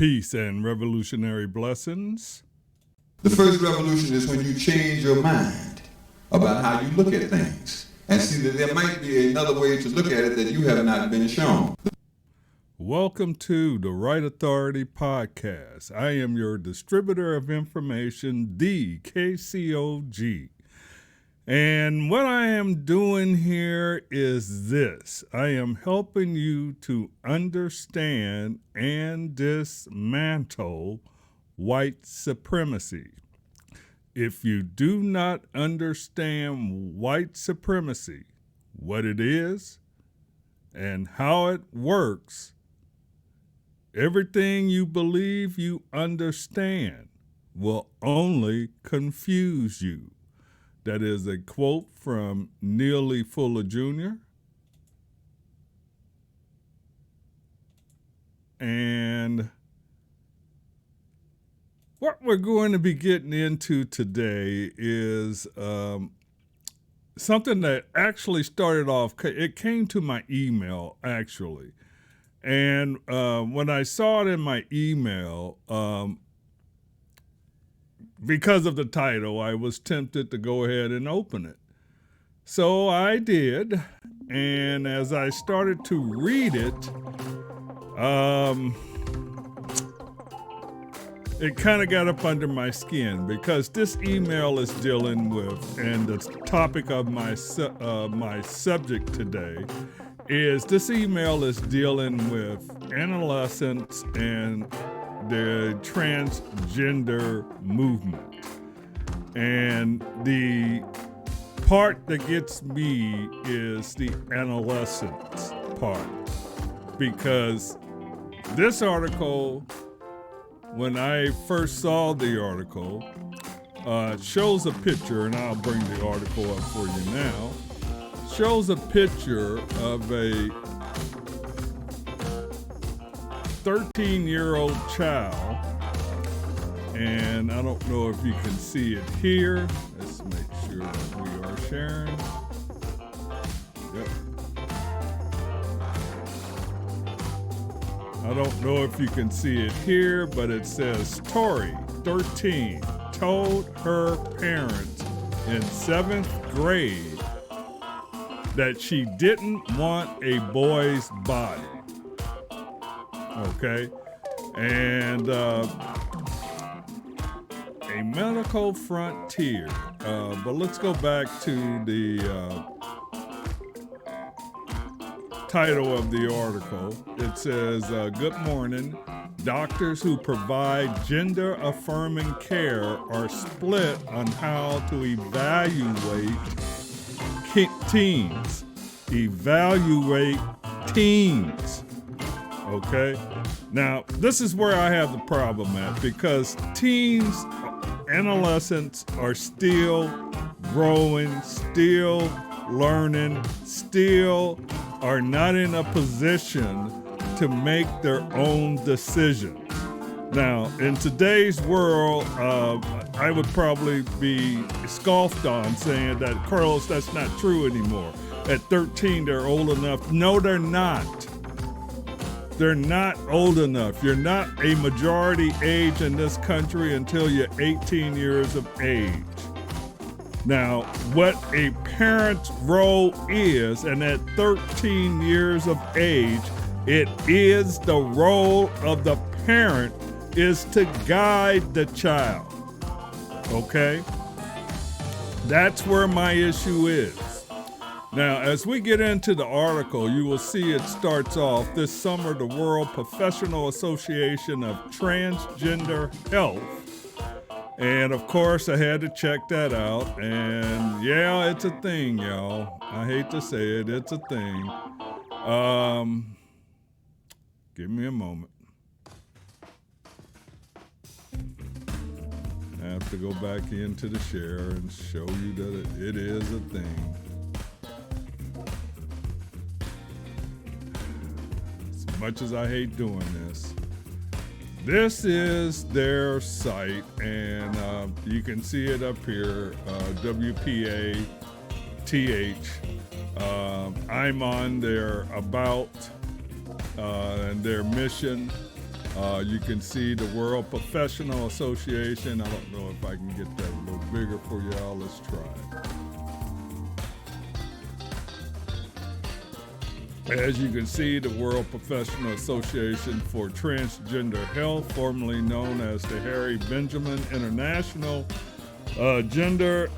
Peace and revolutionary blessings. The first revolution is when you change your mind about how you look at things and see that there might be another way to look at it that you have not been shown. Welcome to the Right Authority Podcast. I am your distributor of information, the KCOG. And what I am doing here is this. I am helping you to understand and dismantle white supremacy. If you do not understand white supremacy, what it is, and how it works, everything you believe you understand will only confuse you. That is a quote from Neely Fuller Jr. And what we're going to be getting into today is something that actually started off, it came to my email actually. And when I saw it in my email, because of the title, I was tempted to go ahead and open it. So I did, and as I started to read it, it kind of got up under my skin because this email is dealing with, and the topic of my subject today is this email is dealing with adolescents and the transgender movement. And the part that gets me is the adolescence part. Because this article, when I first saw the article, shows a picture, and I'll bring the article up for you now, shows a picture of a 13-year-old child, and I don't know if you can see it here. Let's make sure that we are sharing. Yep. I don't know if you can see it here, but it says Tori, 13, told her parents in 7th grade that she didn't want a boy's body. Okay, and a medical frontier. But let's go back to the title of the article. It says, good morning. Doctors who provide gender-affirming care are split on how to evaluate teens. Evaluate teens. Okay, now this is where I have the problem at, because teens, adolescents are still growing, still learning, still are not in a position to make their own decisions. Now, in today's world, I would probably be scoffed on saying that, Carlos, that's not true anymore. At 13, they're old enough. No, they're not. They're not old enough. You're not a majority age in this country until you're 18 years of age. Now, what a parent's role is, and at 13 years of age, it is the role of the parent is to guide the child. Okay? That's where my issue is. Now, as we get into the article, you will see it starts off this summer, the World Professional Association of Transgender Health. And of course, I had to check that out. And yeah, it's a thing, y'all. I hate to say it, it's a thing. Give me a moment. I have to go back into the share and show you that it is a thing. Much as I hate doing this. This is their site, and you can see it up here, WPATH. I'm on their about and their mission, You can see the World Professional Association. I don't know if I can get that a little bigger for y'all. Let's try it. As you can see, the World Professional Association for Transgender Health, formerly known as the Harry Benjamin International Gender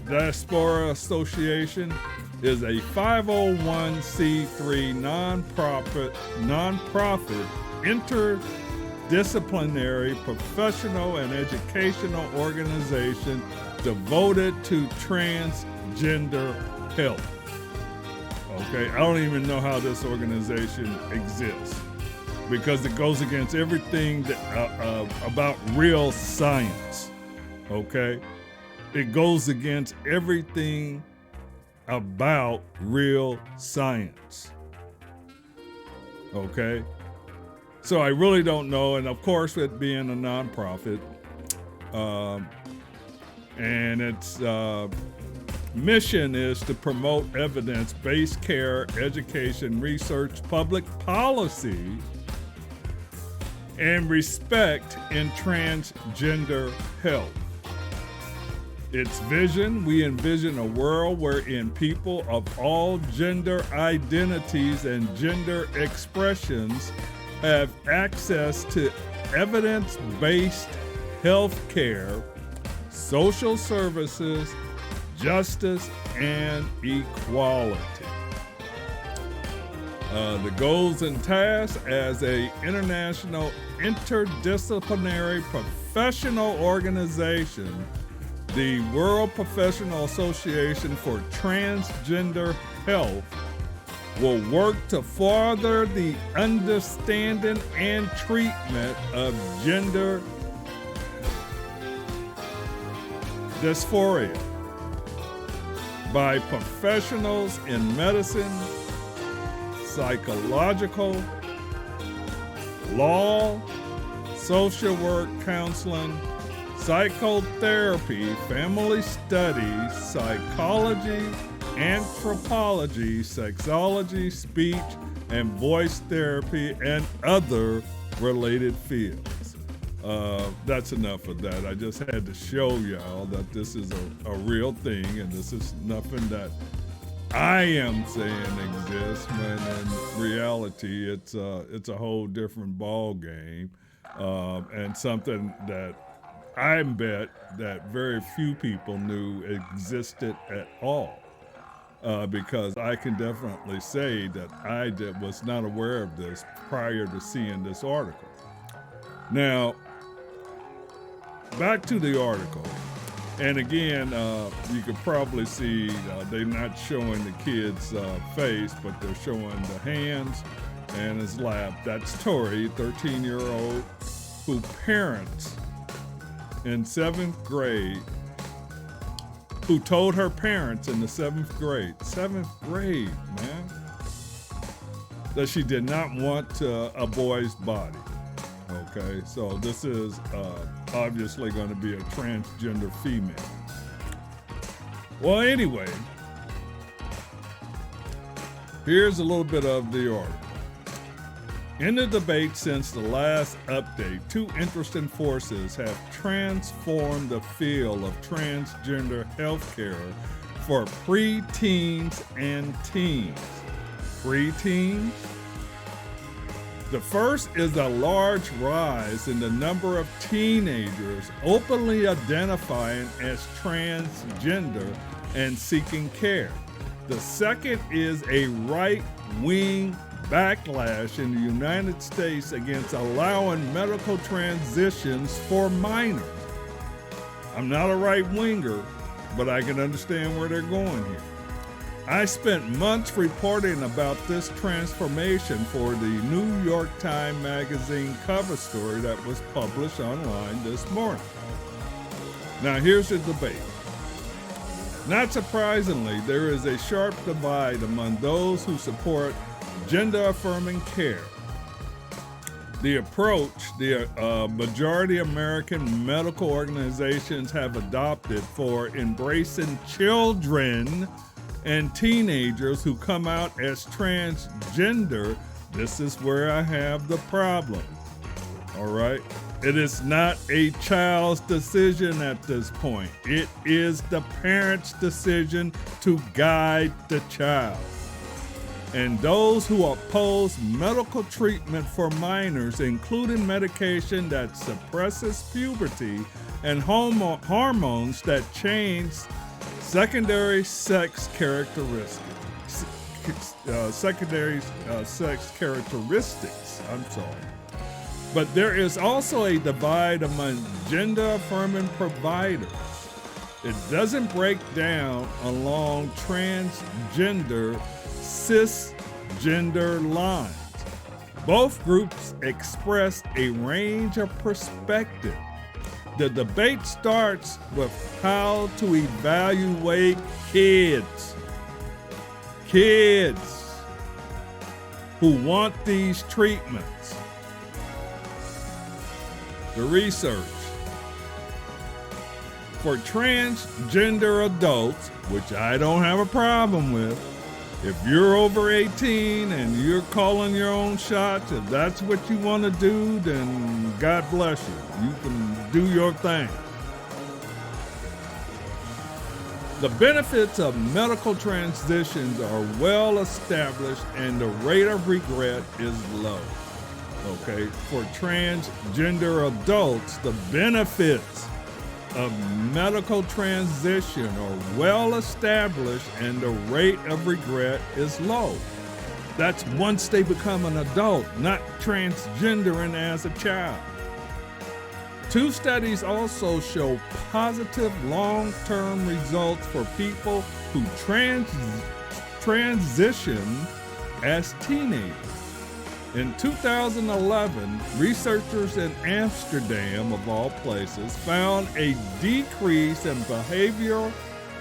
Diaspora Association, is a 501c3 nonprofit interdisciplinary professional and educational organization devoted to transgender health. Okay, I don't even know how this organization exists because it goes against everything that, about real science. Okay, it goes against everything about real science. Okay, so I really don't know, and of course, it being a nonprofit, and its mission is to promote evidence-based care, education, research, public policy, and respect in transgender health. Its vision: we envision a world wherein people of all gender identities and gender expressions have access to evidence-based health care, social services, justice, and equality. The goals and tasks: as an international interdisciplinary professional organization, the World Professional Association for Transgender Health will work to further the understanding and treatment of gender dysphoria by professionals in medicine, psychological, law, social work, counseling, psychotherapy, family studies, psychology, anthropology, sexology, speech and voice therapy, and other related fields. That's enough of that. I just had to show y'all that this is a real thing, and this is nothing that I am saying exists, when in reality it's a whole different ball game, and something that I bet that very few people knew existed at all, because I can definitely say that I was not aware of this prior to seeing this article. Now, back to the article. And again, you could probably see they're not showing the kid's face, but they're showing the hands and his lap. That's Tori, 13-year-old, who parents in 7th grade, who told her parents in the 7th grade, man, that she did not want a boy's body. Okay, so this is obviously going to be a transgender female. Well, anyway, here's a little bit of the article. In the debate since the last update, two interesting forces have transformed the field of transgender healthcare for preteens and teens. Preteens? The first is a large rise in the number of teenagers openly identifying as transgender and seeking care. The second is a right-wing backlash in the United States against allowing medical transitions for minors. I'm not a right-winger, but I can understand where they're going here. I spent months reporting about this transformation for the New York Times Magazine cover story that was published online this morning. Now here's the debate. Not surprisingly, there is a sharp divide among those who support gender-affirming care. The approach the majority American medical organizations have adopted for embracing children and teenagers who come out as transgender this is where I have the problem. All right. It is not a child's decision at this point. It is the parent's decision to guide the child. And those who oppose medical treatment for minors, including medication that suppresses puberty and hormones that change secondary sex characteristics. But there is also a divide among gender-affirming providers. It doesn't break down along transgender, cisgender lines. Both groups express a range of perspective. The debate starts with how to evaluate kids who want these treatments. The research. For transgender adults, which I don't have a problem with, if you're over 18 and you're calling your own shots, if that's what you want to do, then God bless you. You can do your thing. The benefits of medical transitions are well established and the rate of regret is low. Okay, for transgender adults, the benefits of medical transition are well established and the rate of regret is low. That's once they become an adult, not transgendering as a child. 2 studies also show positive long-term results for people who transition as teenagers. In 2011, researchers in Amsterdam, of all places, found a decrease in behavioral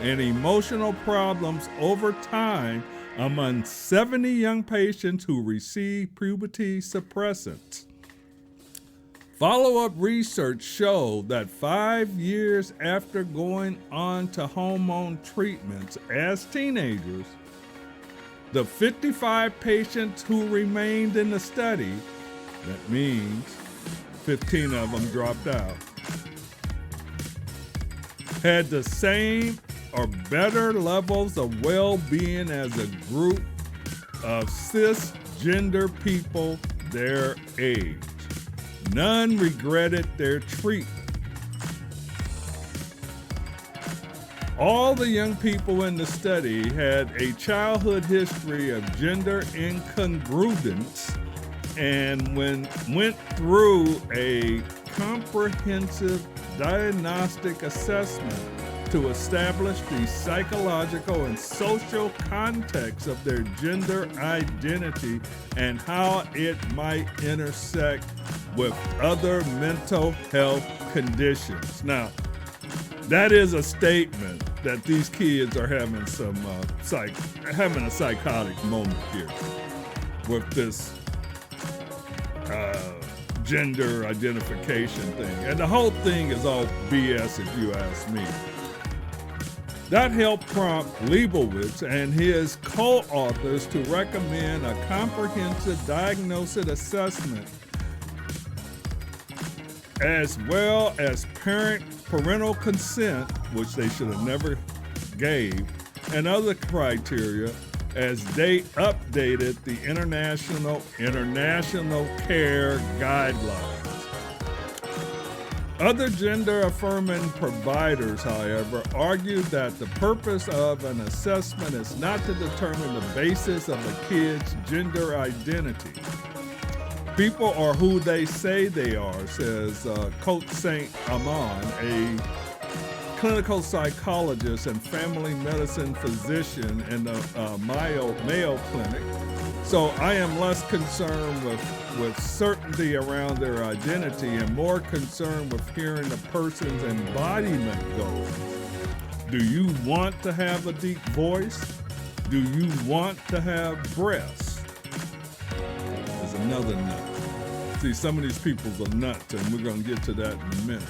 and emotional problems over time among 70 young patients who received puberty suppressants. Follow-up research showed that 5 years after going on to hormone treatments as teenagers, the 55 patients who remained in the study, that means 15 of them dropped out, had the same or better levels of well-being as a group of cisgender people their age. None regretted their treatment. All the young people in the study had a childhood history of gender incongruence and went through a comprehensive diagnostic assessment to establish the psychological and social context of their gender identity and how it might intersect with other mental health conditions. Now, that is a statement that these kids are having having a psychotic moment here with this gender identification thing. And the whole thing is all BS if you ask me. That helped prompt Leibowitz and his co-authors to recommend a comprehensive diagnostic assessment as well as parental consent, which they should have never gave, and other criteria as they updated the international care guidelines. Other gender-affirming providers, however, argued that the purpose of an assessment is not to determine the basis of a kid's gender identity. People are who they say they are, says Coach St. Amand, a clinical psychologist and family medicine physician in the Mayo Clinic. So I am less concerned with certainty around their identity and more concerned with hearing the person's embodiment goals. Do you want to have a deep voice? Do you want to have breasts? There's another nut. See, some of these people are nuts, and we're going to get to that in a minute.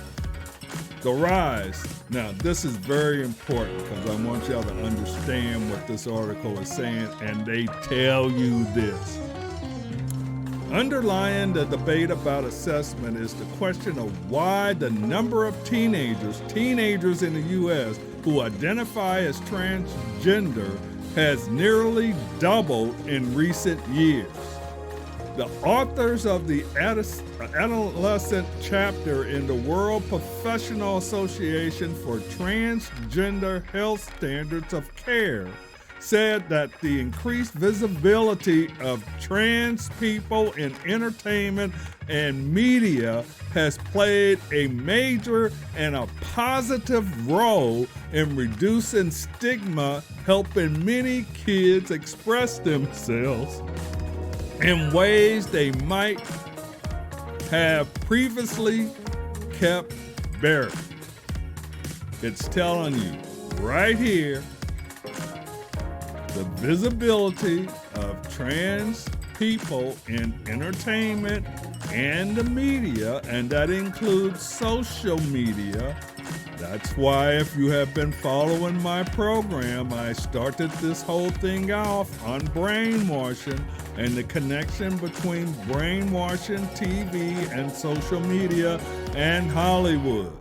The rise. Now, this is very important because I want y'all to understand what this article is saying, and they tell you this. Underlying the debate about assessment is the question of why the number of teenagers in the U.S. who identify as transgender has nearly doubled in recent years. The authors of the adolescent chapter in the World Professional Association for Transgender Health Standards of Care said that the increased visibility of trans people in entertainment and media has played a major and a positive role in reducing stigma, helping many kids express themselves in ways they might have previously kept buried. It's telling you right here the visibility of trans people in entertainment and the media, and that includes social media. That's why, if you have been following my program, I started this whole thing off on brainwashing and the connection between brainwashing, TV, and social media and Hollywood.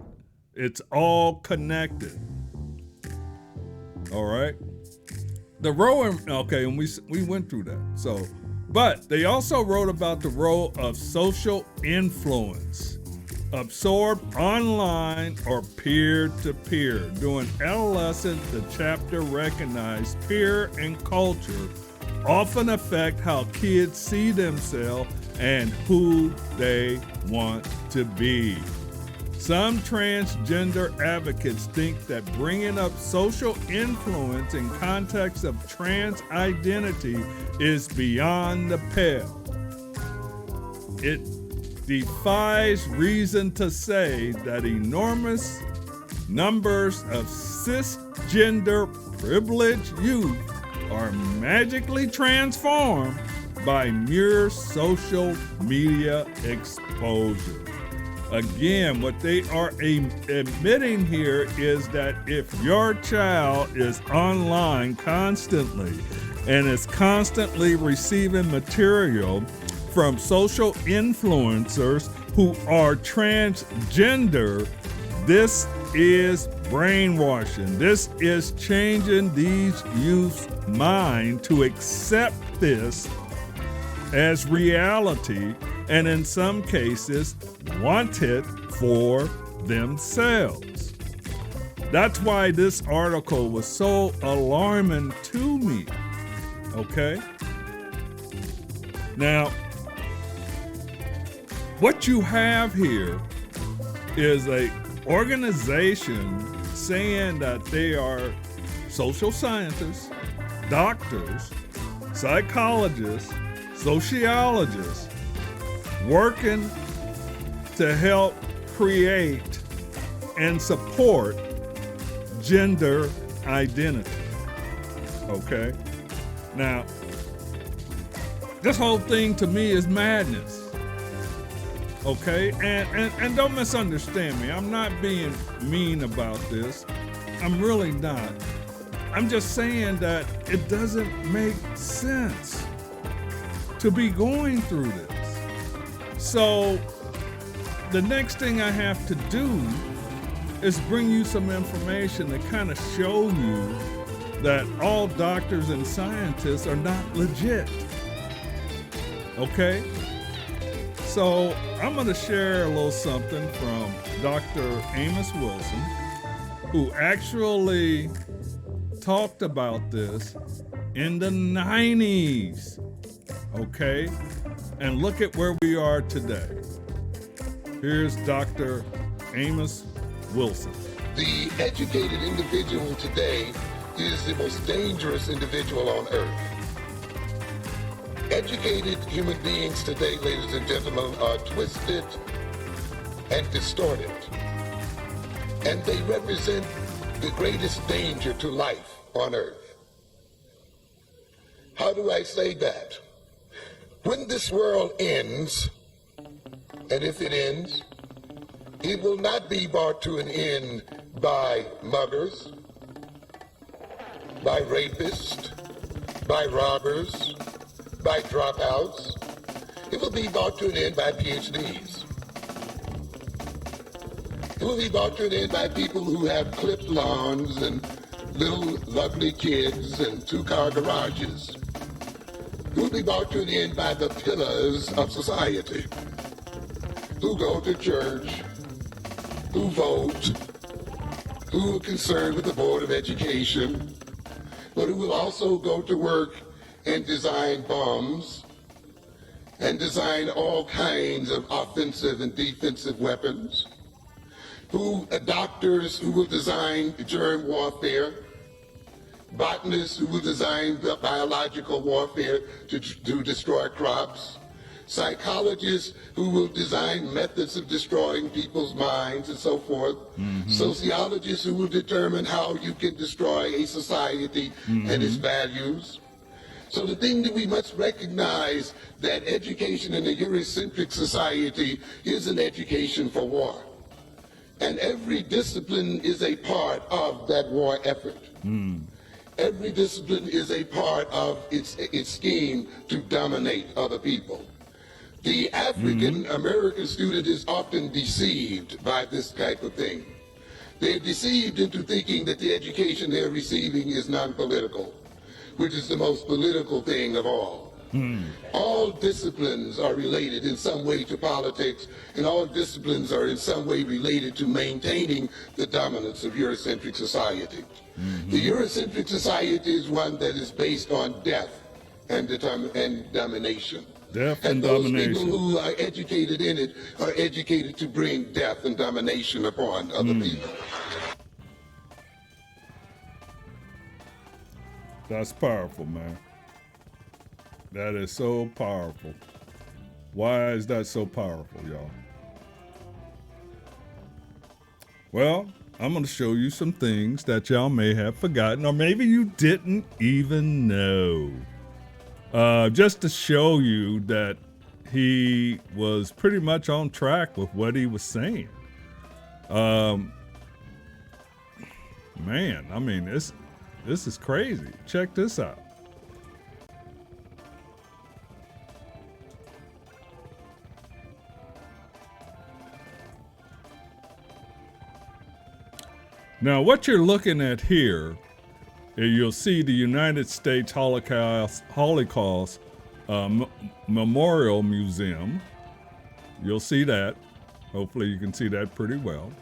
It's all connected. All right? The role, and we went through that. So, but they also wrote about the role of social influence, absorbed online or peer-to-peer. During adolescence, the chapter recognized peer and culture often affect how kids see themselves and who they want to be. Some transgender advocates think that bringing up social influence in context of trans identity is beyond the pale. It defies reason to say that enormous numbers of cisgender privileged youth are magically transformed by mere social media exposure. Again, what they are admitting here is that if your child is online constantly and is constantly receiving material from social influencers who are transgender, this is brainwashing. This is changing these youth's mind to accept this as reality, and in some cases, want it for themselves. That's why this article was so alarming to me. Okay? Now, what you have here is a organization saying that they are social scientists, doctors, psychologists, sociologists, working to help create and support gender identity. Okay? Now, this whole thing to me is madness. Okay? And don't misunderstand me. I'm not being mean about this. I'm really not. I'm just saying that it doesn't make sense to be going through this. So the next thing I have to do is bring you some information to kind of show you that all doctors and scientists are not legit. Okay? So I'm going to share a little something from Dr. Amos Wilson, who actually talked about this in the 90s. Okay? And look at where we are today. Here's Dr. Amos Wilson. The educated individual today is the most dangerous individual on earth. Educated human beings today, ladies and gentlemen, are twisted and distorted. And they represent the greatest danger to life on earth. How do I say that? When this world ends, and if it ends, it will not be brought to an end by muggers, by rapists, by robbers, by dropouts. It will be brought to an end by PhDs. It will be brought to an end by people who have clipped lawns and little lovely kids and two-car garages. It will be brought to an end by the pillars of society, who go to church, who vote, who are concerned with the Board of Education, but who will also go to work and design bombs and design all kinds of offensive and defensive weapons, doctors who will design germ warfare, botanists who will design biological warfare to destroy crops, psychologists who will design methods of destroying people's minds and so forth, sociologists who will determine how you can destroy a society and its values. So the thing that we must recognize that education in a Eurocentric society is an education for war. And every discipline is a part of that war effort. Every discipline is a part of its scheme to dominate other people. The African American student is often deceived by this type of thing. They're deceived into thinking that the education they're receiving is non-political, which is the most political thing of all. All disciplines are related in some way to politics, and all disciplines are in some way related to maintaining the dominance of Eurocentric society. The Eurocentric society is one that is based on death and domination. Death and those domination. People who are educated in it are educated to bring death and domination upon other people. That's powerful, man. That is so powerful. Why is that so powerful, y'all? Well, I'm going to show you some things that y'all may have forgotten, or maybe you didn't even know. Just to show you that he was pretty much on track with what he was saying. Man, I mean, this is crazy. Check this out. Now, what you're looking at here, you'll see the United States Holocaust Memorial Museum. You'll see that. Hopefully you can see that pretty well.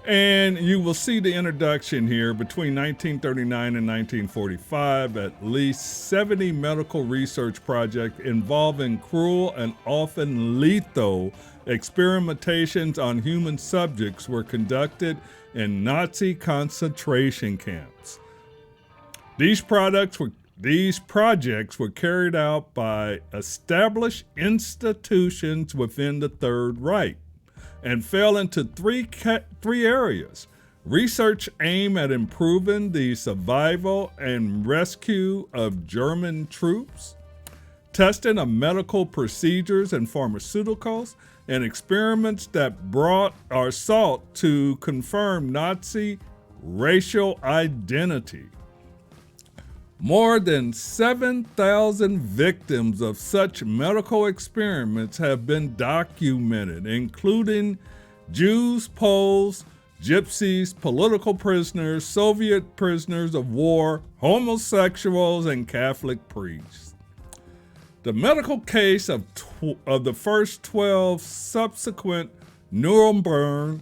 And you will see the introduction here. Between 1939 and 1945, at least 70 medical research projects involving cruel and often lethal experimentations on human subjects were conducted in Nazi concentration camps. These projects were carried out by established institutions within the Third Reich and fell into three areas. Research aimed at improving the survival and rescue of German troops, testing of medical procedures and pharmaceuticals, and experiments that sought to confirm Nazi racial identity. More than 7,000 victims of such medical experiments have been documented, including Jews, Poles, Gypsies, political prisoners, Soviet prisoners of war, homosexuals, and Catholic priests. The medical case of the first 12 subsequent Nuremberg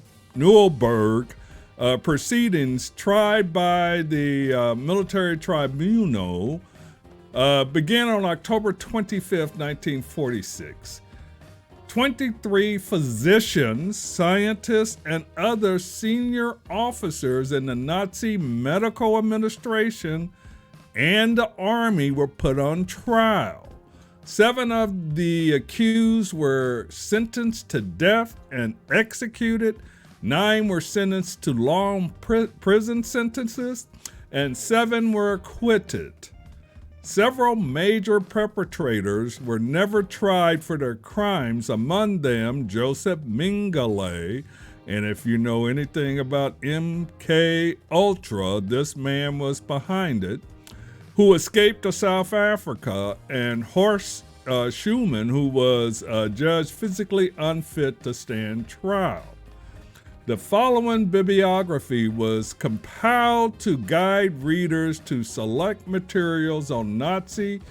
proceedings tried by the military tribunal began on October 25th, 1946. 23 physicians, scientists, and other senior officers in the Nazi medical administration and the army were put on trial. 7 of the accused were sentenced to death and executed. 9 were sentenced to long prison sentences, and 7 were acquitted. Several major perpetrators were never tried for their crimes, among them Joseph Mengele. And if you know anything about MKUltra, this man was behind it, who escaped to South Africa, and Horst Schumann, who was judged physically unfit to stand trial. The following bibliography was compiled to guide readers to select materials on Nazi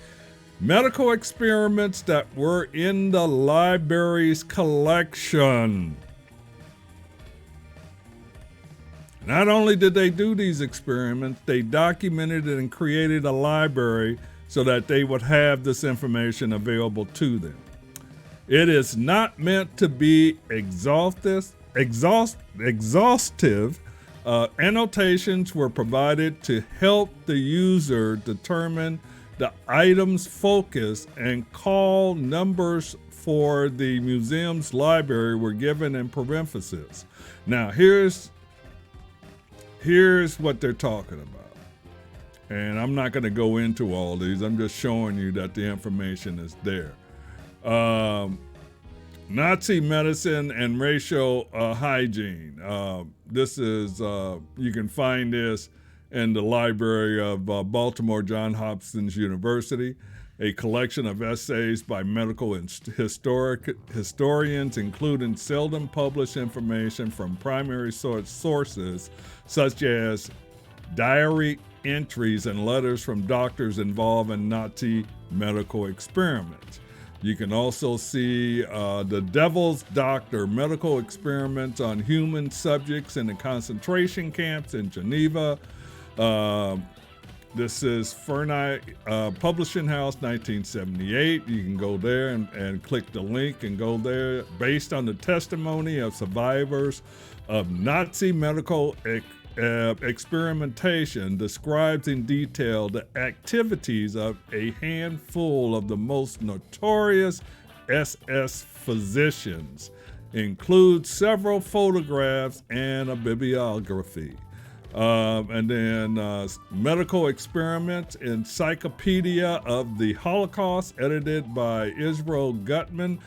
medical experiments that were in the library's collection. Not only did they do these experiments, they documented it and created a library so that they would have this information available to them. It is not meant to be exhaustive. Annotations were provided to help the user determine the item's focus, and call numbers for the museum's library were given in parentheses. Now, here's what they're talking about. And I'm not going to go into all these. I'm just showing you that the information is there. Nazi medicine and racial hygiene. This is, you can find this in the library of Baltimore Johns Hopkins University, a collection of essays by medical and historians, including seldom published information from primary sources, such as diary entries and letters from doctors involved in Nazi medical experiments. You can also see the Devil's Doctor medical experiments on human subjects in the concentration camps in Geneva. This is Ferni Publishing House, 1978. You can go there and click the link and go there. Based on the testimony of survivors of Nazi medical experimentation, describes in detail the activities of a handful of the most notorious SS physicians, includes several photographs and a bibliography. And then Medical Experiments, Encyclopedia of the Holocaust, edited by Israel Gutman.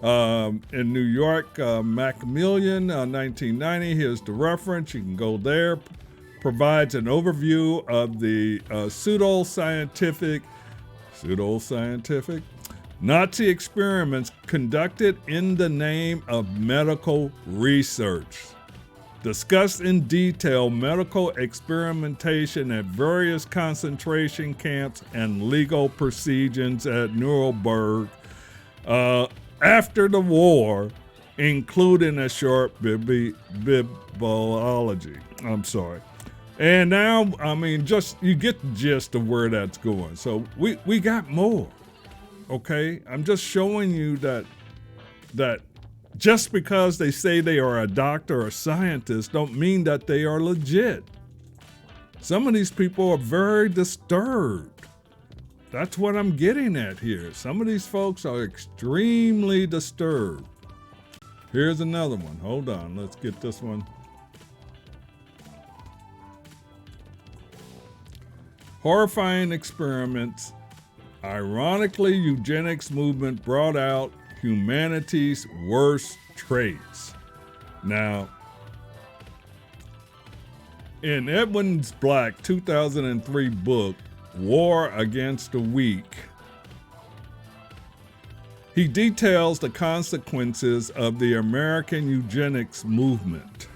In New York, Macmillan, 1990. Here's the reference. You can go there. Provides an overview of the pseudoscientific Nazi experiments conducted in the name of medical research. Discussed in detail medical experimentation at various concentration camps and legal proceedings at Nuremberg after the war, including a short bibliology. I'm sorry. And now, I mean, just you get the gist of where that's going. So we got more, okay? I'm just showing you that just because they say they are a doctor or a scientist don't mean that they are legit. Some of these people are very disturbed. That's what I'm getting at here. Some of these folks are extremely disturbed. Here's another one. Hold on, let's get this one. Horrifying experiments. Ironically, eugenics movement brought out humanity's worst traits. Now, in Edwin Black's 2003 book, War Against the Weak, he details the consequences of the American eugenics movement.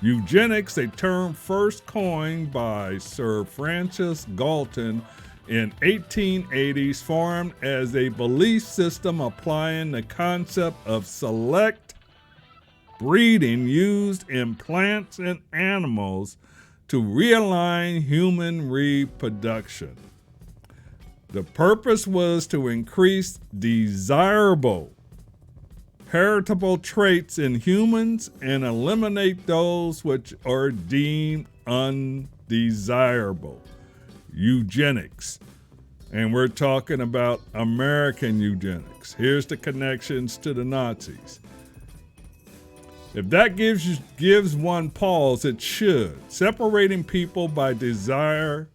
Eugenics, a term first coined by Sir Francis Galton in 1880s, formed as a belief system applying the concept of select breeding used in plants and animals to realign human reproduction. The purpose was to increase desirable heritable traits in humans and eliminate those which are deemed undesirable. Eugenics. And we're talking about American eugenics. Here's the connections to the Nazis. If that gives one pause, it should. Separating people by desirable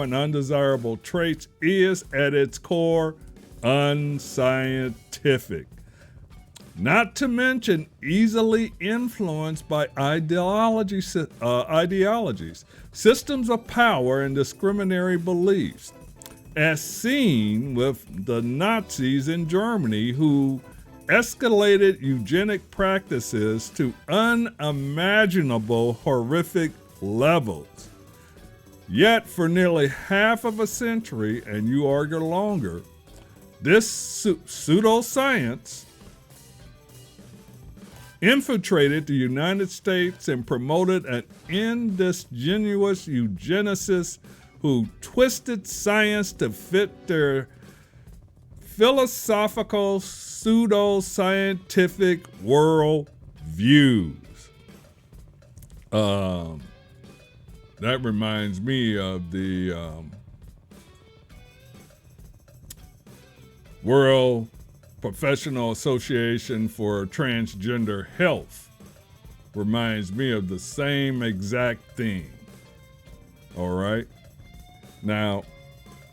and undesirable traits is at its core unscientific. Not to mention easily influenced by ideologies, systems of power, and discriminatory beliefs. as seen with the Nazis in Germany, who escalated eugenic practices to unimaginable horrific levels. Yet for nearly half of a century, and you argue longer, this pseudoscience infiltrated the United States and promoted an indigenous eugenicist who twisted science to fit their philosophical, pseudo-scientific world views. That reminds me of the World Professional Association for Transgender Health. Reminds me of the same exact thing. All right. Now,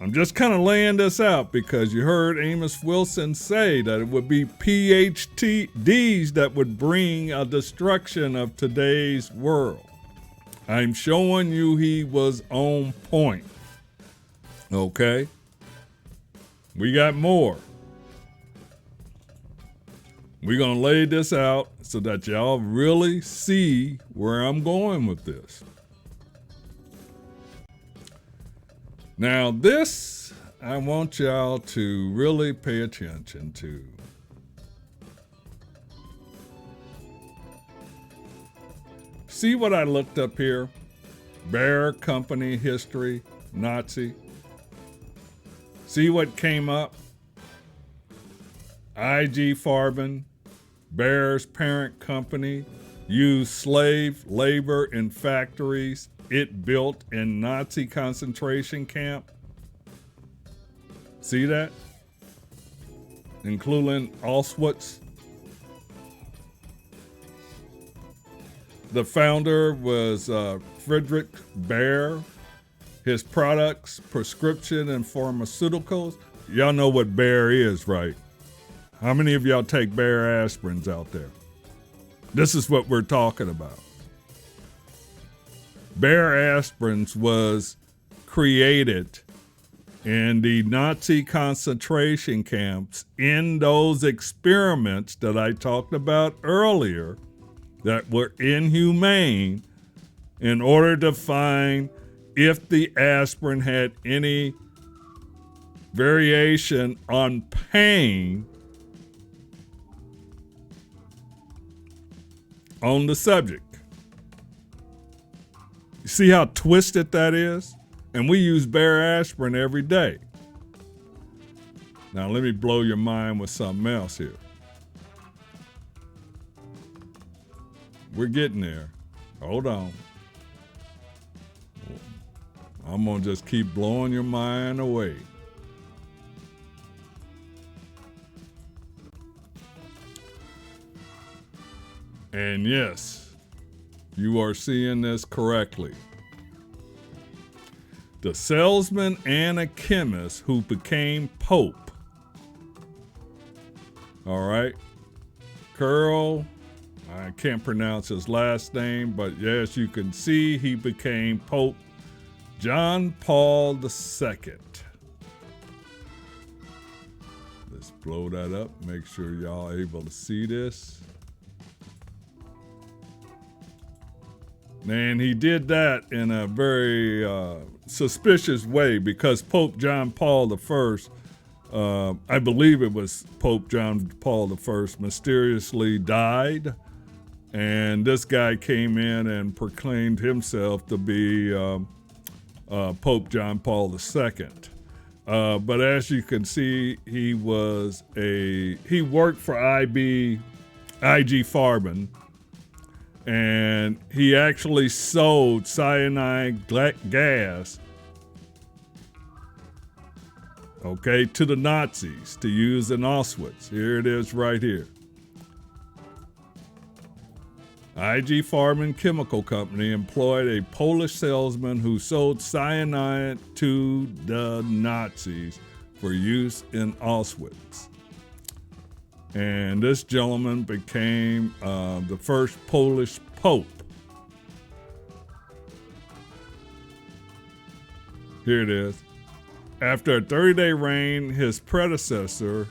I'm just kind of laying this out because you heard Amos Wilson say that it would be PhDs that would bring a destruction of today's world. I'm showing you he was on point. Okay? We got more. We're going to lay this out so that y'all really see where I'm going with this. Now, this I want y'all to really pay attention to. See what I looked up here? Bayer Company history, Nazi. See what came up? G Farben, Bayer's parent company, used slave labor in factories it built in Nazi concentration camp. See that? Including Auschwitz. The founder was Friedrich Bayer. His products, prescription and pharmaceuticals. Y'all know what Bayer is, right? How many of y'all take Bayer aspirins out there? This is what we're talking about. Bayer aspirins was created in the Nazi concentration camps in those experiments that I talked about earlier that were inhumane in order to find if the aspirin had any variation on pain on the subject. You see how twisted that is? And we use Bayer aspirin every day. Now let me blow your mind with something else here. We're getting there. Hold on. I'm going to just keep blowing your mind away. And yes, you are seeing this correctly. The salesman and a chemist who became Pope. All right. Curl, I can't pronounce his last name, but yes, you can see he became Pope John Paul II. Let's blow that up. Make sure y'all are able to see this. And he did that in a very suspicious way because Pope John Paul I, I believe it was Pope John Paul I, mysteriously died. And this guy came in and proclaimed himself to be Pope John Paul II. But as you can see, he worked for IG Farben. And he actually sold cyanide gas, to the Nazis to use in Auschwitz. Here it is right here. IG Farben Chemical Company employed a Polish salesman who sold cyanide to the Nazis for use in Auschwitz. And this gentleman became the first Polish Pope. Here it is. After a 30-day reign, his predecessor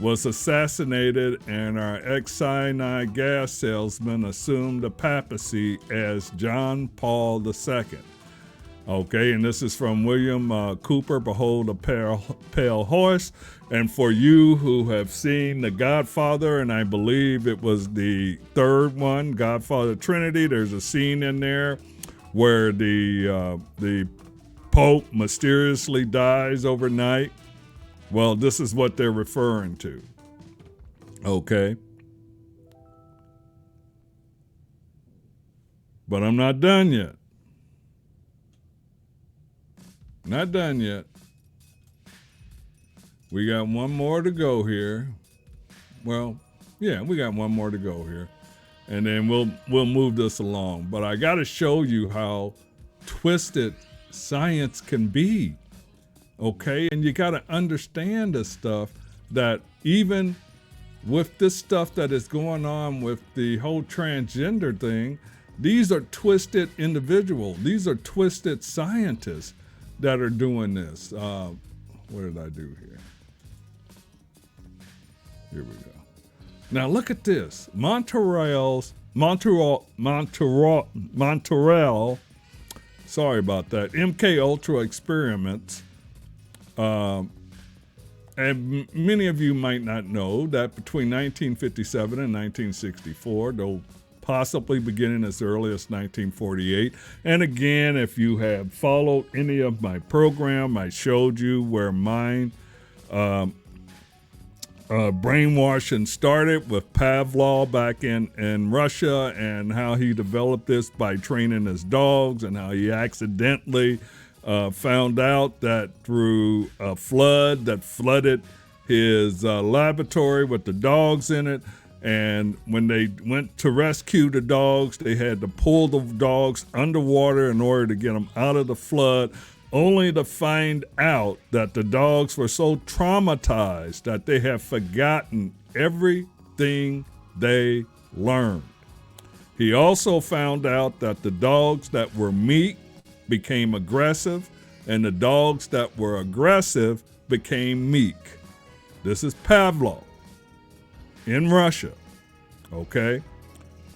was assassinated, and our ex-cyanide gas salesman assumed the papacy as John Paul II. Okay, and this is from William Cooper, Behold a Pale Horse. And for you who have seen The Godfather, and I believe it was the third one, Godfather Trinity, there's a scene in there where the Pope mysteriously dies overnight. Well, this is what they're referring to. Okay. But I'm not done yet. Not done yet. We got one more to go here. Well, yeah, we got one more to go here. And then we'll move this along. But I got to show you how twisted science can be. Okay? And you got to understand this stuff, that even with this stuff that is going on with the whole transgender thing, these are twisted individuals. These are twisted scientists that are doing this. What did I do here? Here we go. Now look at this. Montreal, sorry about that, MKUltra experiments. And many of you might not know that between 1957 and 1964, though possibly beginning as early as 1948. And again, if you have followed any of my program, I showed you where mine brainwashing started with Pavlov back in Russia, and how he developed this by training his dogs, and how he accidentally found out that through a flood that flooded his laboratory with the dogs in it. And when they went to rescue the dogs, they had to pull the dogs underwater in order to get them out of the flood, only to find out that the dogs were so traumatized that they have forgotten everything they learned. He also found out that the dogs that were meek became aggressive, and the dogs that were aggressive became meek. This is Pavlov in Russia, okay?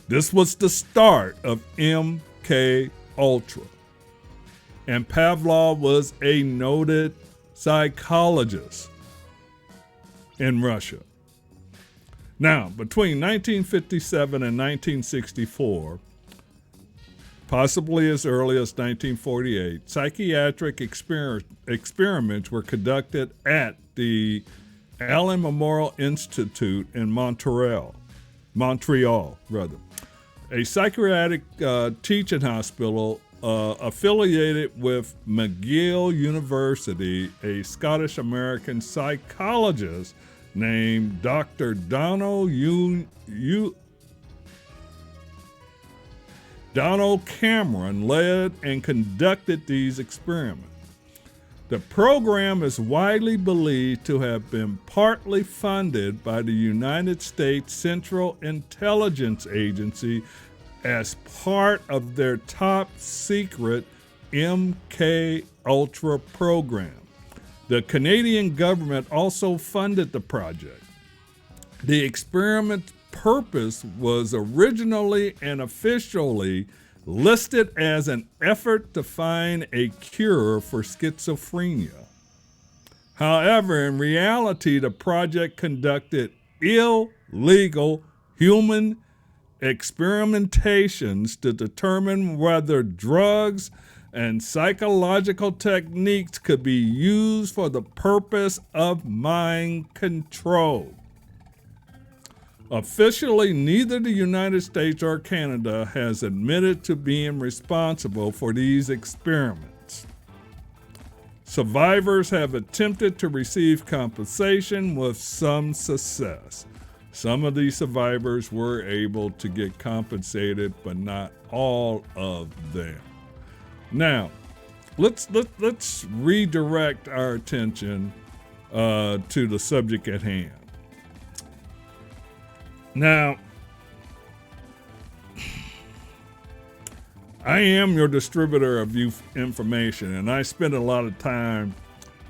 This was the start of MKUltra. And Pavlov was a noted psychologist in Russia. Now, between 1957 and 1964, possibly as early as 1948, psychiatric experiments were conducted at the Allen Memorial Institute in Montreal, a psychiatric teaching hospital affiliated with McGill University. A Scottish-American psychologist named Dr. Donald Cameron led and conducted these experiments. The program is widely believed to have been partly funded by the United States Central Intelligence Agency as part of their top secret MKUltra program. The Canadian government also funded the project. The experiment's purpose was originally and officially listed as an effort to find a cure for schizophrenia. However, in reality, the project conducted illegal human experimentations to determine whether drugs and psychological techniques could be used for the purpose of mind control. Officially, neither the United States or Canada has admitted to being responsible for these experiments. Survivors have attempted to receive compensation with some success. Some of these survivors were able to get compensated, but not all of them. Now, let's redirect our attention to the subject at hand. Now, I am your distributor of youth information, and I spend a lot of time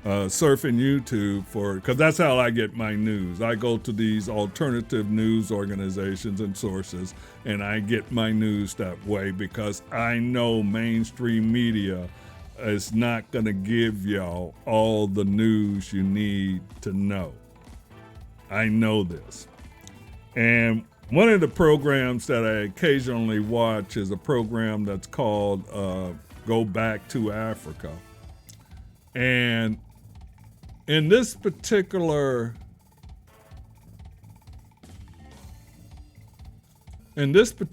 surfing YouTube because that's how I get my news. I go to these alternative news organizations and sources, and I get my news that way because I know mainstream media is not going to give y'all all the news you need to know. I know this. And one of the programs that I occasionally watch is a program that's called Go Back to Africa. And in this particular episode,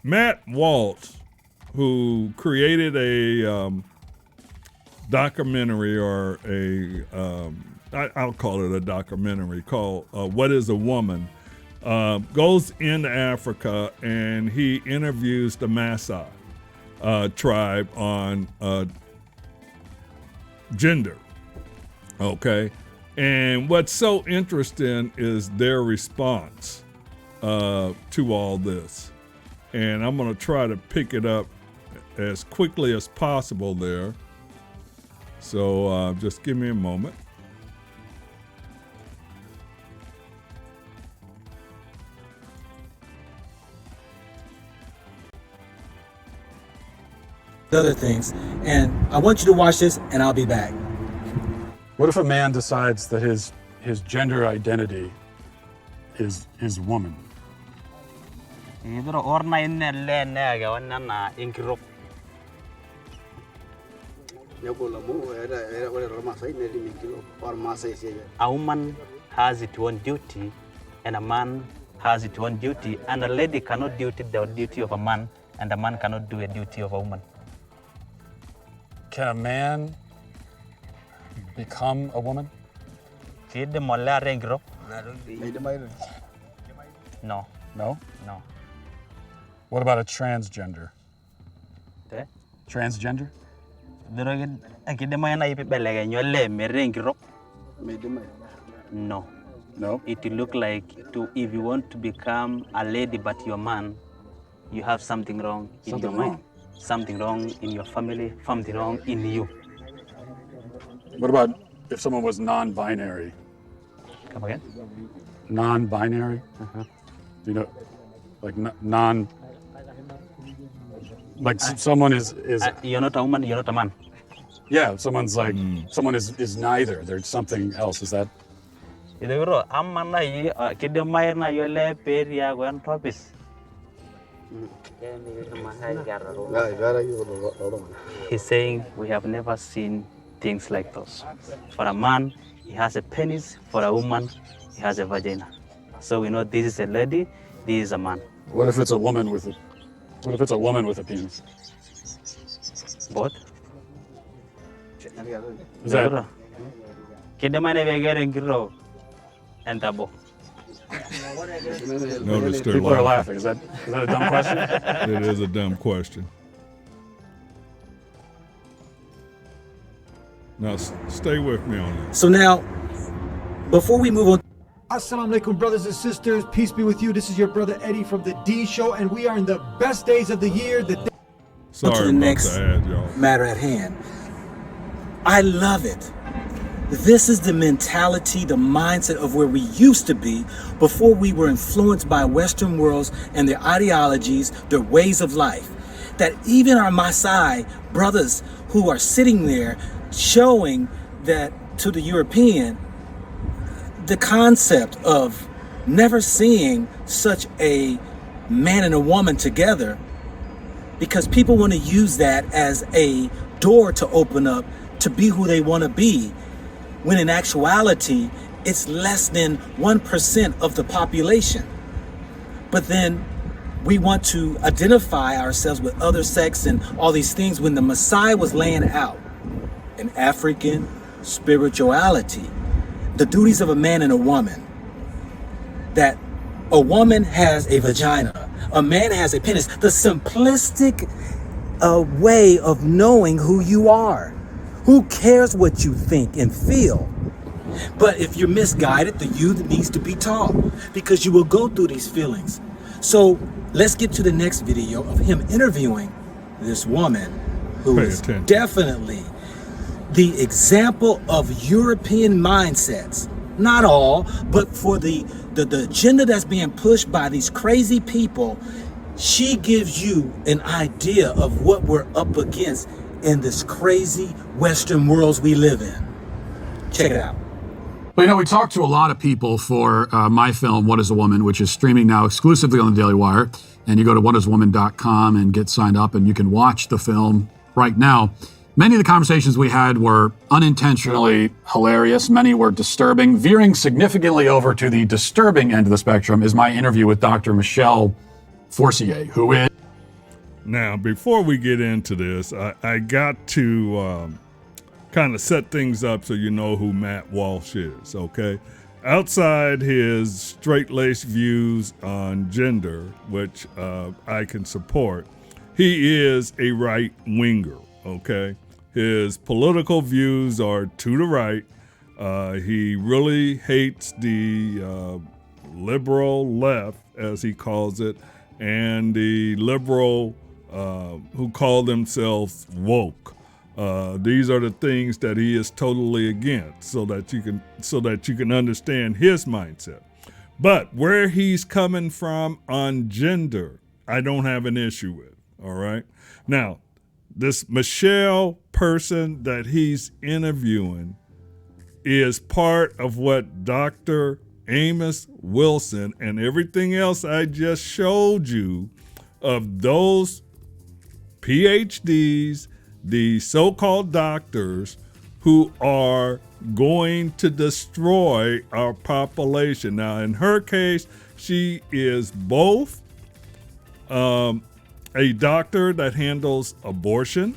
Matt Waltz, who created a documentary or I'll call it a documentary called What is a Woman, goes into Africa and he interviews the Maasai tribe on gender. Okay. And what's so interesting is their response to all this. And I'm going to try to pick it up as quickly as possible there. So just give me a moment. Other things, and I want you to watch this, and I'll be back. What if a man decides that his gender identity is woman? A woman has its own duty, and a man has its own duty, and a lady cannot do the duty of a man, and a man cannot do a duty of a woman. Can a man become a woman? No. No? No. What about a transgender? Transgender? No. No? It will look like if you want to become a lady but you're a man, you have something wrong in your mind. Something wrong in your family, something wrong in you. What about if someone was non-binary? Come again? Non-binary? Uh-huh. Do you know, like non... Like someone is... You're not a woman, you're not a man. Yeah, someone's like, someone is neither. There's something else. Is that... He's saying we have never seen things like those. For a man, he has a penis. For a woman, he has a vagina. So we know this is a lady, this is a man. What if it's a woman with a... What if it's a woman with a penis? Both? Is that... Notice they're People are laughing. Is that a dumb question? It is a dumb question. Now, stay with me on this. So now, before we move on, Assalamu alaikum, brothers and sisters. Peace be with you. This is your brother Eddie from the D Show, and we are in the best days of the year. Sorry to the about next the ad, y'all. matter at hand. I love it. This is the mentality, the mindset of where we used to be before we were influenced by Western worlds and their ideologies, their ways of life. That even our Maasai brothers who are sitting there showing that to the European, the concept of never seeing such a man and a woman together, because people want to use that as a door to open up to be who they want to be, when in actuality, it's less than 1% of the population. But then we want to identify ourselves with other sex and all these things when the Messiah was laying out an African spirituality, the duties of a man and a woman, that a woman has a vagina, a man has a penis, the simplistic way of knowing who you are. Who cares what you think and feel? But if you're misguided, the youth needs to be taught, because you will go through these feelings. So let's get to the next video of him interviewing this woman who Pay is attention. definitely the example of European mindsets. Not all, but for the agenda that's being pushed by these crazy people, she gives you an idea of what we're up against in this crazy Western worlds we live in. Check it out. Well, you know, we talked to a lot of people for my film, What is a Woman, which is streaming now exclusively on the Daily Wire. And you go to whatiswoman.com and get signed up, and you can watch the film right now. Many of the conversations we had were unintentionally hilarious. Many were disturbing. Veering significantly over to the disturbing end of the spectrum is my interview with Dr. Michelle Forcier, who is... Now, before we get into this, I got to kind of set things up so you know who Matt Walsh is, okay? Outside his straight-laced views on gender, which I can support, he is a right-winger, okay? His political views are to the right. He really hates the liberal left, as he calls it, and the liberal who call themselves woke. These are the things that he is totally against, so that you can understand his mindset. But where he's coming from on gender, I don't have an issue with. All right. Now, this Michelle person that he's interviewing is part of what Dr. Amos Wilson and everything else I just showed you of those PhDs, the so-called doctors who are going to destroy our population. Now, in her case, she is both a doctor that handles abortion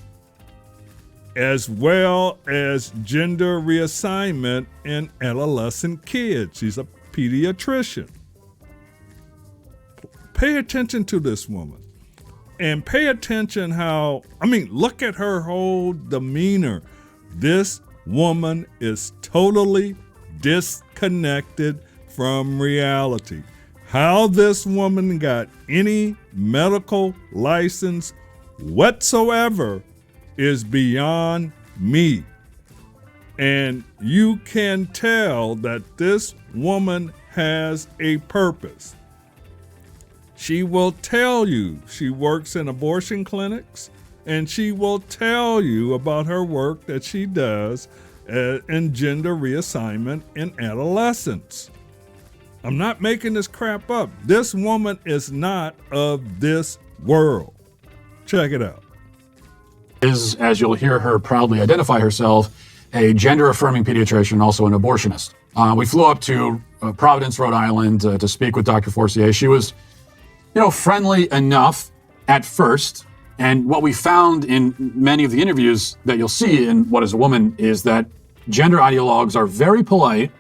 as well as gender reassignment in adolescent kids. She's a pediatrician. Pay attention to this woman. And pay attention how, look at her whole demeanor. This woman is totally disconnected from reality. How this woman got any medical license whatsoever is beyond me. And you can tell that this woman has a purpose. She will tell you she works in abortion clinics, and she will tell you about her work that she does in gender reassignment in adolescents. I'm not making this crap up. This woman is not of this world. Check it out. Is, as you'll hear her proudly identify herself, a gender-affirming pediatrician, also an abortionist. We flew up to Providence, Rhode Island to speak with Dr. Forcier. She was friendly enough at first. And what we found in many of the interviews that you'll see in What is a Woman is that gender ideologues are very polite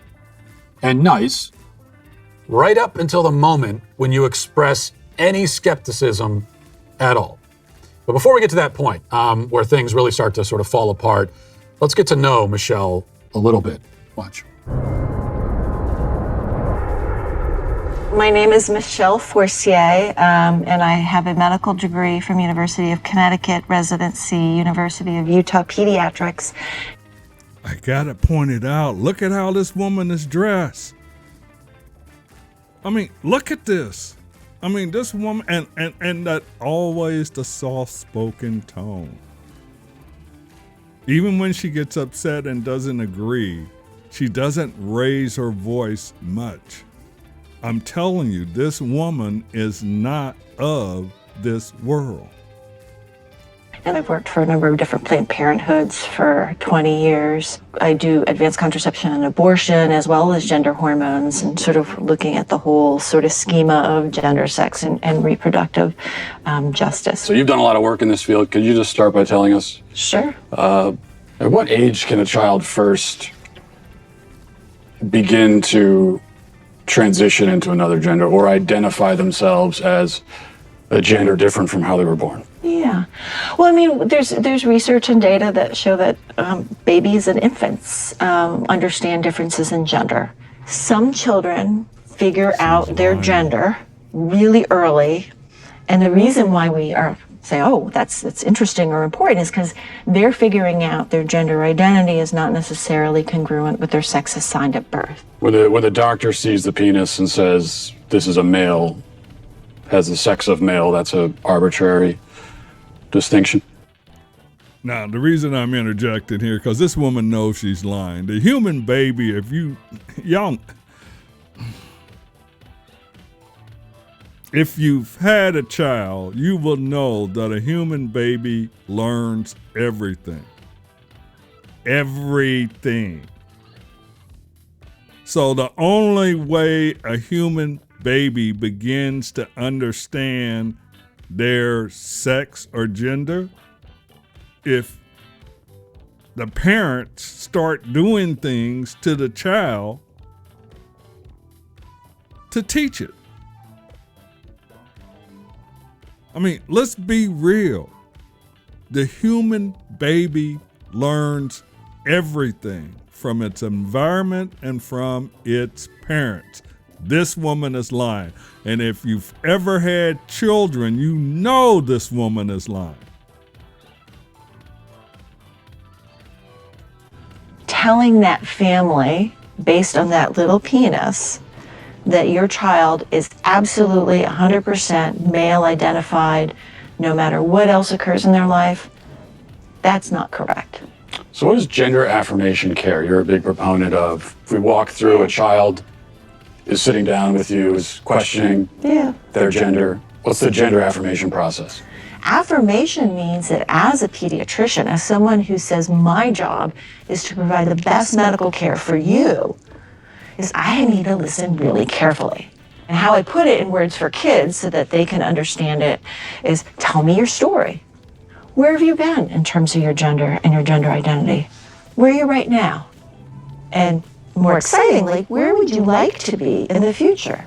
and nice right up until the moment when you express any skepticism at all. But before we get to that point, where things really start to sort of fall apart, let's get to know Michelle a little bit. Watch. My name is Michelle Forcier, and I have a medical degree from University of Connecticut, residency, University of Utah Pediatrics. I gotta point it out. Look at how this woman is dressed. Look at this. This woman, and that always the soft-spoken tone. Even when she gets upset and doesn't agree, she doesn't raise her voice much. I'm telling you, this woman is not of this world. And I've worked for a number of different Planned Parenthoods for 20 years. I do advanced contraception and abortion, as well as gender hormones, and sort of looking at the whole sort of schema of gender, sex, and reproductive justice. So you've done a lot of work in this field. Could you just start by telling us? Sure. At what age can a child first begin to transition into another gender or identify themselves as a gender different from how they were born? Yeah. Well, there's research and data that show that babies and infants understand differences in gender. Some children figure out their gender really early. And the reason why we are say, oh, that's interesting or important is because they're figuring out their gender identity is not necessarily congruent with their sex assigned at birth. When the doctor sees the penis and says, this is a male, has the sex of male, that's an arbitrary distinction. Now, the reason I'm interjecting here, because this woman knows she's lying. The human baby, if you've had a child, you will know that a human baby learns everything. Everything. So the only way a human baby begins to understand their sex or gender, if the parents start doing things to the child to teach it. I mean, let's be real. The human baby learns everything from its environment and from its parents. This woman is lying. And if you've ever had children, you know this woman is lying. Telling that family, based on that little penis, that your child is absolutely 100% male identified, no matter what else occurs in their life, that's not correct. So what is gender affirmation care? You're a big proponent of. If we walk through, a child is sitting down with you, is questioning their gender. What's the gender affirmation process? Affirmation means that as a pediatrician, as someone who says my job is to provide the best medical care for you, is I need to listen really carefully. And how I put it in words for kids so that they can understand it is, tell me your story. Where have you been in terms of your gender and your gender identity? Where are you right now? And more excitingly, where would you like to be in the future?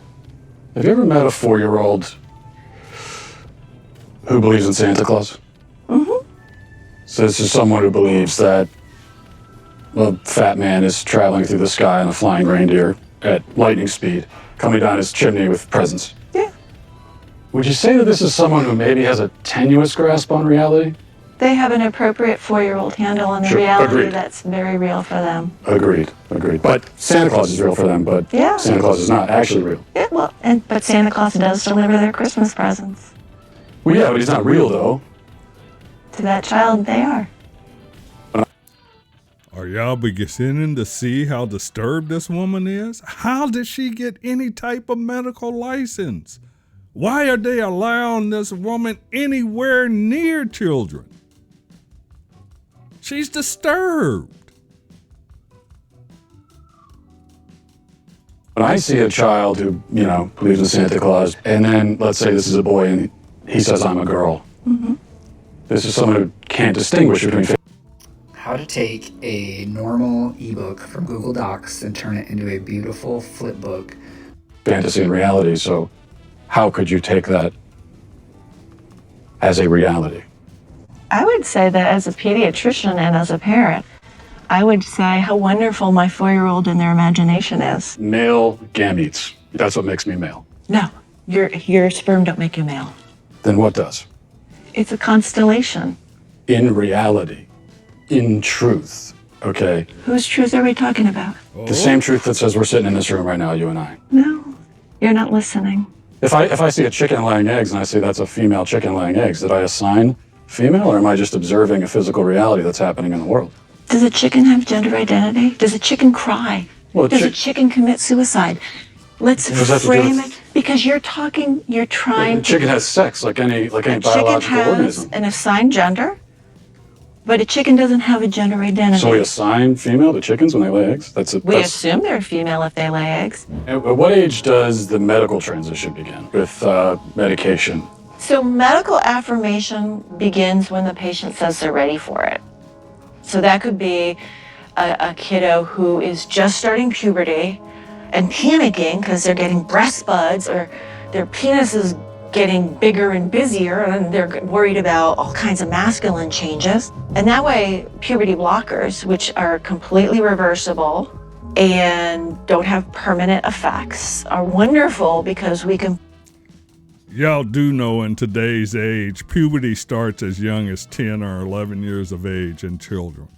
Have you ever met a 4-year-old who believes in Santa Claus? Mm-hmm. So this is someone who believes that a fat man is traveling through the sky on a flying reindeer at lightning speed, coming down his chimney with presents. Yeah. Would you say that this is someone who maybe has a tenuous grasp on reality? They have an appropriate 4-year-old handle on the reality that's very real for them. Agreed. But Santa Claus is real for them, but Santa Claus is not actually real. Yeah, well, but Santa Claus does deliver their Christmas presents. Well, yeah, but he's not real, though. To that child, they are. Are y'all beginning to see how disturbed this woman is? How did she get any type of medical license? Why are they allowing this woman anywhere near children? She's disturbed. When I see a child who, believes in Santa Claus, and then let's say this is a boy and he says I'm a girl. Mm-hmm. This is someone who can't distinguish between. How to take a normal ebook from Google Docs and turn it into a beautiful flip book. Fantasy and reality, so how could you take that as a reality? I would say that as a pediatrician and as a parent, I would say how wonderful my 4-year-old and their imagination is. Male gametes. That's what makes me male. No, your sperm don't make you male. Then what does? It's a constellation. In reality. In truth, okay? Whose truth are we talking about? The same truth that says we're sitting in this room right now, you and I. No, you're not listening. If I see a chicken laying eggs and I say that's a female chicken laying eggs, did I assign female, or am I just observing a physical reality that's happening in the world? Does a chicken have gender identity? Does a chicken cry? Does a chicken commit suicide? Let's frame it, because you're trying to... Chicken has sex like any biological organism. A chicken has an assigned gender, but a chicken doesn't have a gender identity. So we assign female to chickens when they lay eggs? We assume they're female if they lay eggs. At what age does the medical transition begin with medication? So medical affirmation begins when the patient says they're ready for it. So that could be a kiddo who is just starting puberty and panicking because they're getting breast buds or their penis is getting bigger and busier and they're worried about all kinds of masculine changes. And that way, puberty blockers, which are completely reversible and don't have permanent effects, are wonderful because we can... y'all do know in today's age, puberty starts as young as 10 or 11 years of age in children.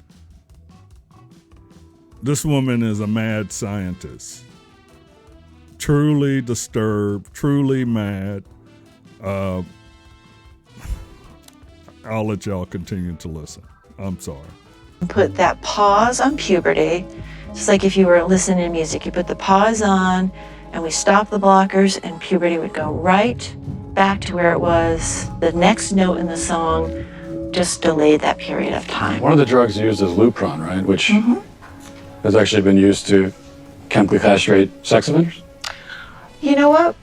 This woman is a mad scientist. Truly disturbed, truly mad. I'll let y'all continue to listen. I'm sorry. Put that pause on puberty. Just like if you were listening to music, you put the pause on and we stop the blockers and puberty would go right back to where it was. The next note in the song just delayed that period of time. One of the drugs used is Lupron, right? Which has actually been used to chemically castrate sex offenders? You know what?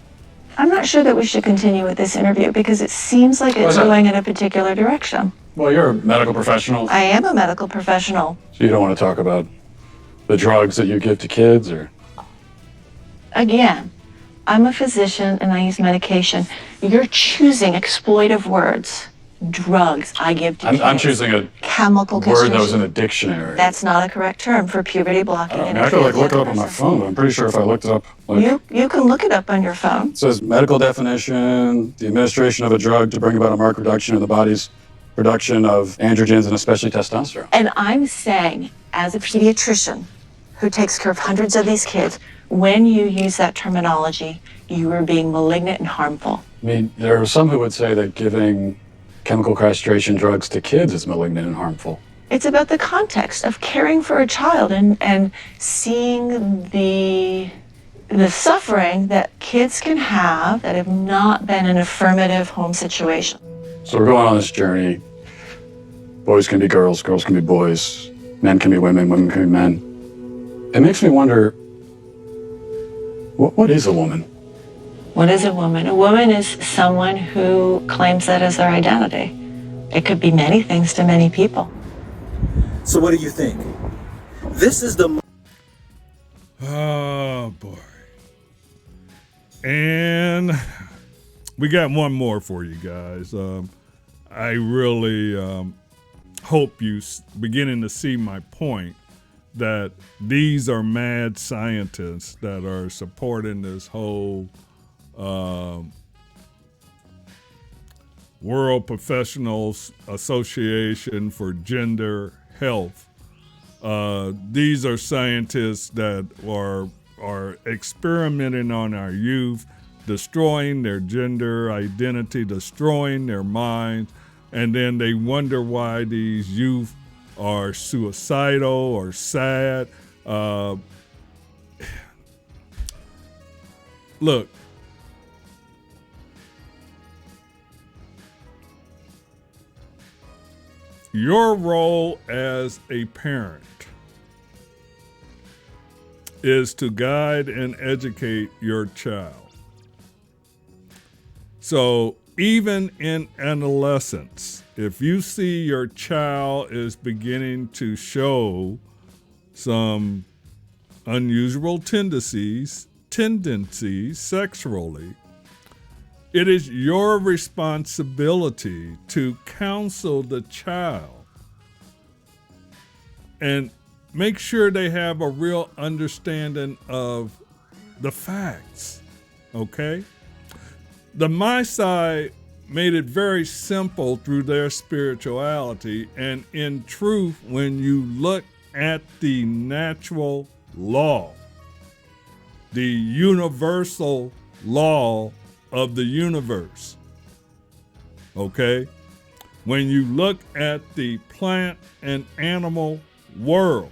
I'm not sure that we should continue with this interview because it seems like it's going in a particular direction. Well, you're a medical professional. I am a medical professional. So you don't want to talk about the drugs that you give to kids, or? Again, I'm a physician and I use medication. You're choosing exploitive words. Drugs I give to kids. I'm choosing a chemical word that was in a dictionary. That's not a correct term for puberty blocking. I could look it up on my phone. I'm pretty sure if I looked it up. You can look it up on your phone. It says medical definition, the administration of a drug to bring about a marked reduction in the body's production of androgens and especially testosterone. And I'm saying, as a pediatrician who takes care of hundreds of these kids, when you use that terminology, you are being malignant and harmful. I mean, there are some who would say that giving chemical castration drugs to kids is malignant and harmful. It's about the context of caring for a child and seeing the suffering that kids can have that have not been an affirmative home situation. So we're going on this journey. Boys can be girls, girls can be boys, men can be women, women can be men. It makes me wonder, what is a woman? What is a woman? A woman is someone who claims that as their identity. It could be many things to many people. So what do you think? This is the... Oh, boy. And we got one more for you guys. I really hope you beginning to see my point that these are mad scientists that are supporting this whole World Professionals Association for Gender Health. These are scientists that are experimenting on our youth, destroying their gender identity, destroying their minds, and then they wonder why these youth are suicidal or sad. Look, your role as a parent is to guide and educate your child. So even in adolescence, if you see your child is beginning to show some unusual tendencies sexually, it is your responsibility to counsel the child and make sure they have a real understanding of the facts, okay? The Maasai made it very simple through their spirituality, and in truth, when you look at the natural law, the universal law of the universe, okay? When you look at the plant and animal world,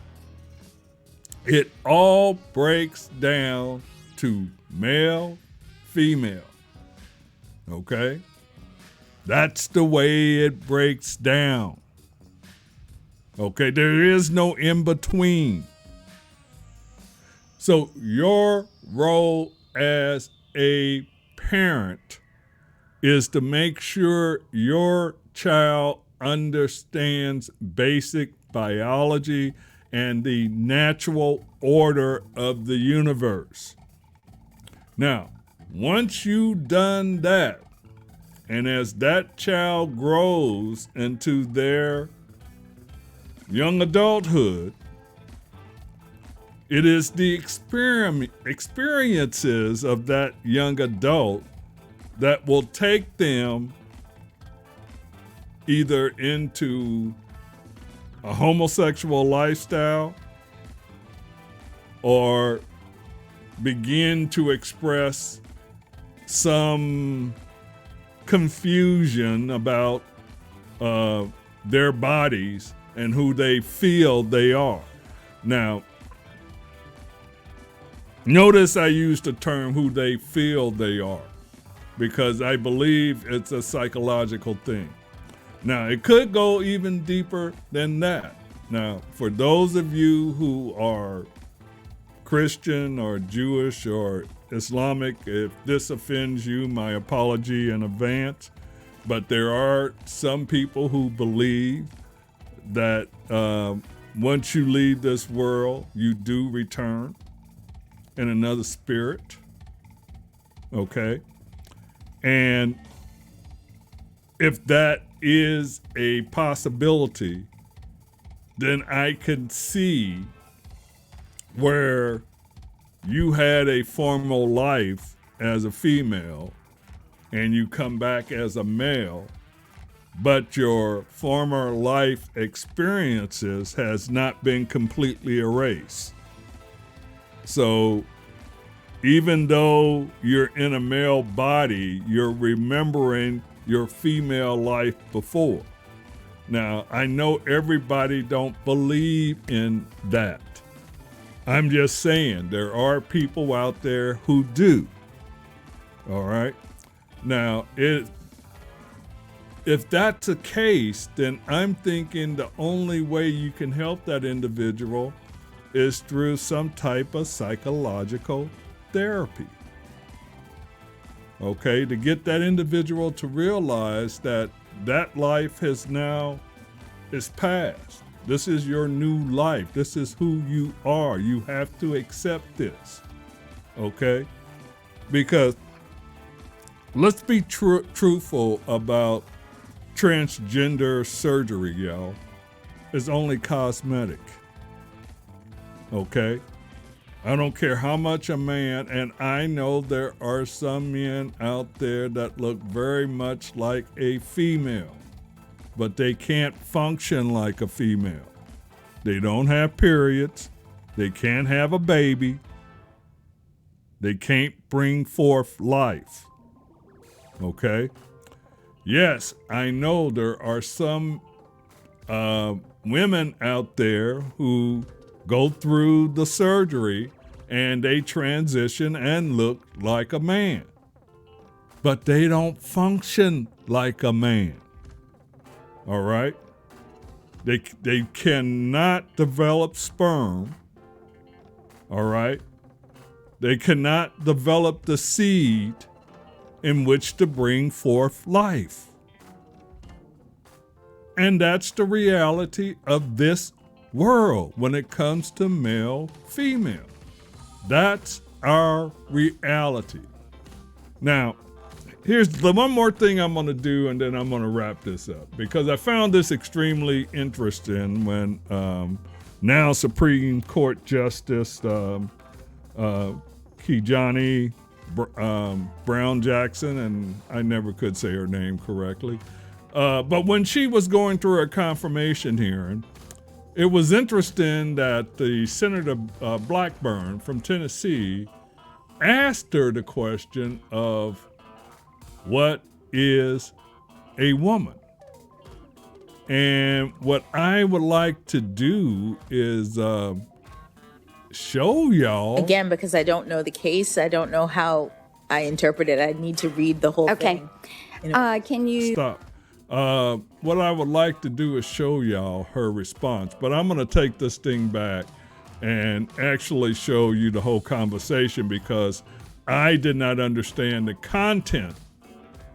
it all breaks down to male, female, okay? That's the way it breaks down, okay? There is no in between. So your role as a parent is to make sure your child understands basic biology and the natural order of the universe. Now, once you've done that, and as that child grows into their young adulthood, it is the experiences of that young adult that will take them either into a homosexual lifestyle or begin to express some confusion about their bodies and who they feel they are. Now, notice I use the term who they feel they are, because I believe it's a psychological thing. Now, it could go even deeper than that. Now, for those of you who are Christian or Jewish or Islamic, if this offends you, my apology in advance. But there are some people who believe that once you leave this world, you do return in another spirit. Okay? And if that is a possibility, then I can see where you had a former life as a female and you come back as a male, but your former life experiences has not been completely erased. So even though you're in a male body, you're remembering your female life before. Now, I know everybody don't believe in that. I'm just saying there are people out there who do. All right. Now, if that's the case, then I'm thinking the only way you can help that individual is through some type of psychological therapy. Okay, to get that individual to realize that that life is past. This is your new life. This is who you are. You have to accept this. Okay? Because let's be truthful about transgender surgery, y'all. It's only cosmetic. Okay? I don't care how much a man, and I know there are some men out there that look very much like a female, but they can't function like a female. They don't have periods. They can't have a baby. They can't bring forth life. Okay? Yes, I know there are some women out there who go through the surgery and they transition and look like a man. But they don't function like a man. All right? They cannot develop sperm. All right? They cannot develop the seed in which to bring forth life. And that's the reality of this world when it comes to male, female. That's our reality. Now, here's the one more thing I'm going to do, and then I'm going to wrap this up, because I found this extremely interesting when now Supreme Court Justice Ketanji Brown Jackson, and I never could say her name correctly, but when she was going through her confirmation hearing, it was interesting that the Senator Blackburn from Tennessee asked her the question of what is a woman? And what I would like to do is show y'all. Again, because I don't know the case, I don't know how I interpret it. I need to read the whole thing. Can you... Stop. What I would like to do is show y'all her response, but I'm going to take this thing back and actually show you the whole conversation, because I did not understand the content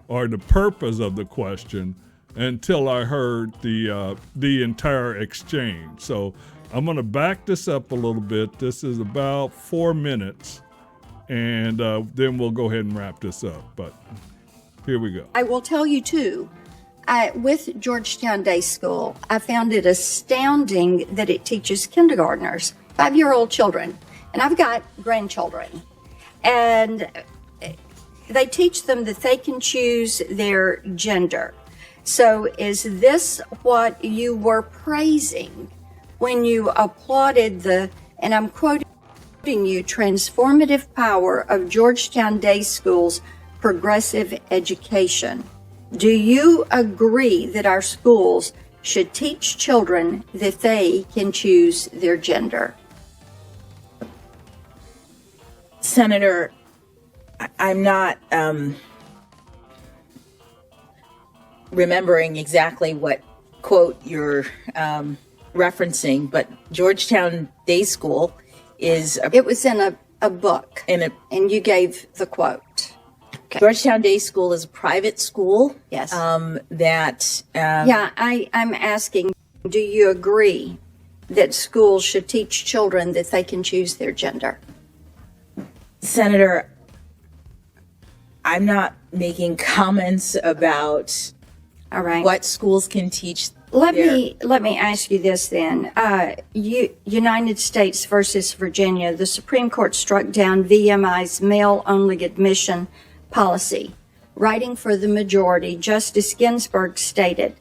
or the purpose of the question until I heard the entire exchange. So I'm going to back this up a little bit. This is about 4 minutes, and then we'll go ahead and wrap this up. But here we go. I will tell you too, with Georgetown Day School, I found it astounding that it teaches kindergartners, 5-year-old children, and I've got grandchildren. And they teach them that they can choose their gender. So is this what you were praising when you applauded the, and I'm quoting you, transformative power of Georgetown Day School's progressive education? Do you agree that our schools should teach children that they can choose their gender? Senator, I'm not remembering exactly what quote you're referencing, but Georgetown Day School is It was in a book, and you gave the quote. Okay. Georgetown Day School is a private school. Yes. Yeah, I'm asking, do you agree that schools should teach children that they can choose their gender? Senator, I'm not making comments about All right. what schools can teach. Let me ask you this then. United States versus Virginia, the Supreme Court struck down VMI's male-only admission policy. Writing for the majority, Justice Ginsburg stated,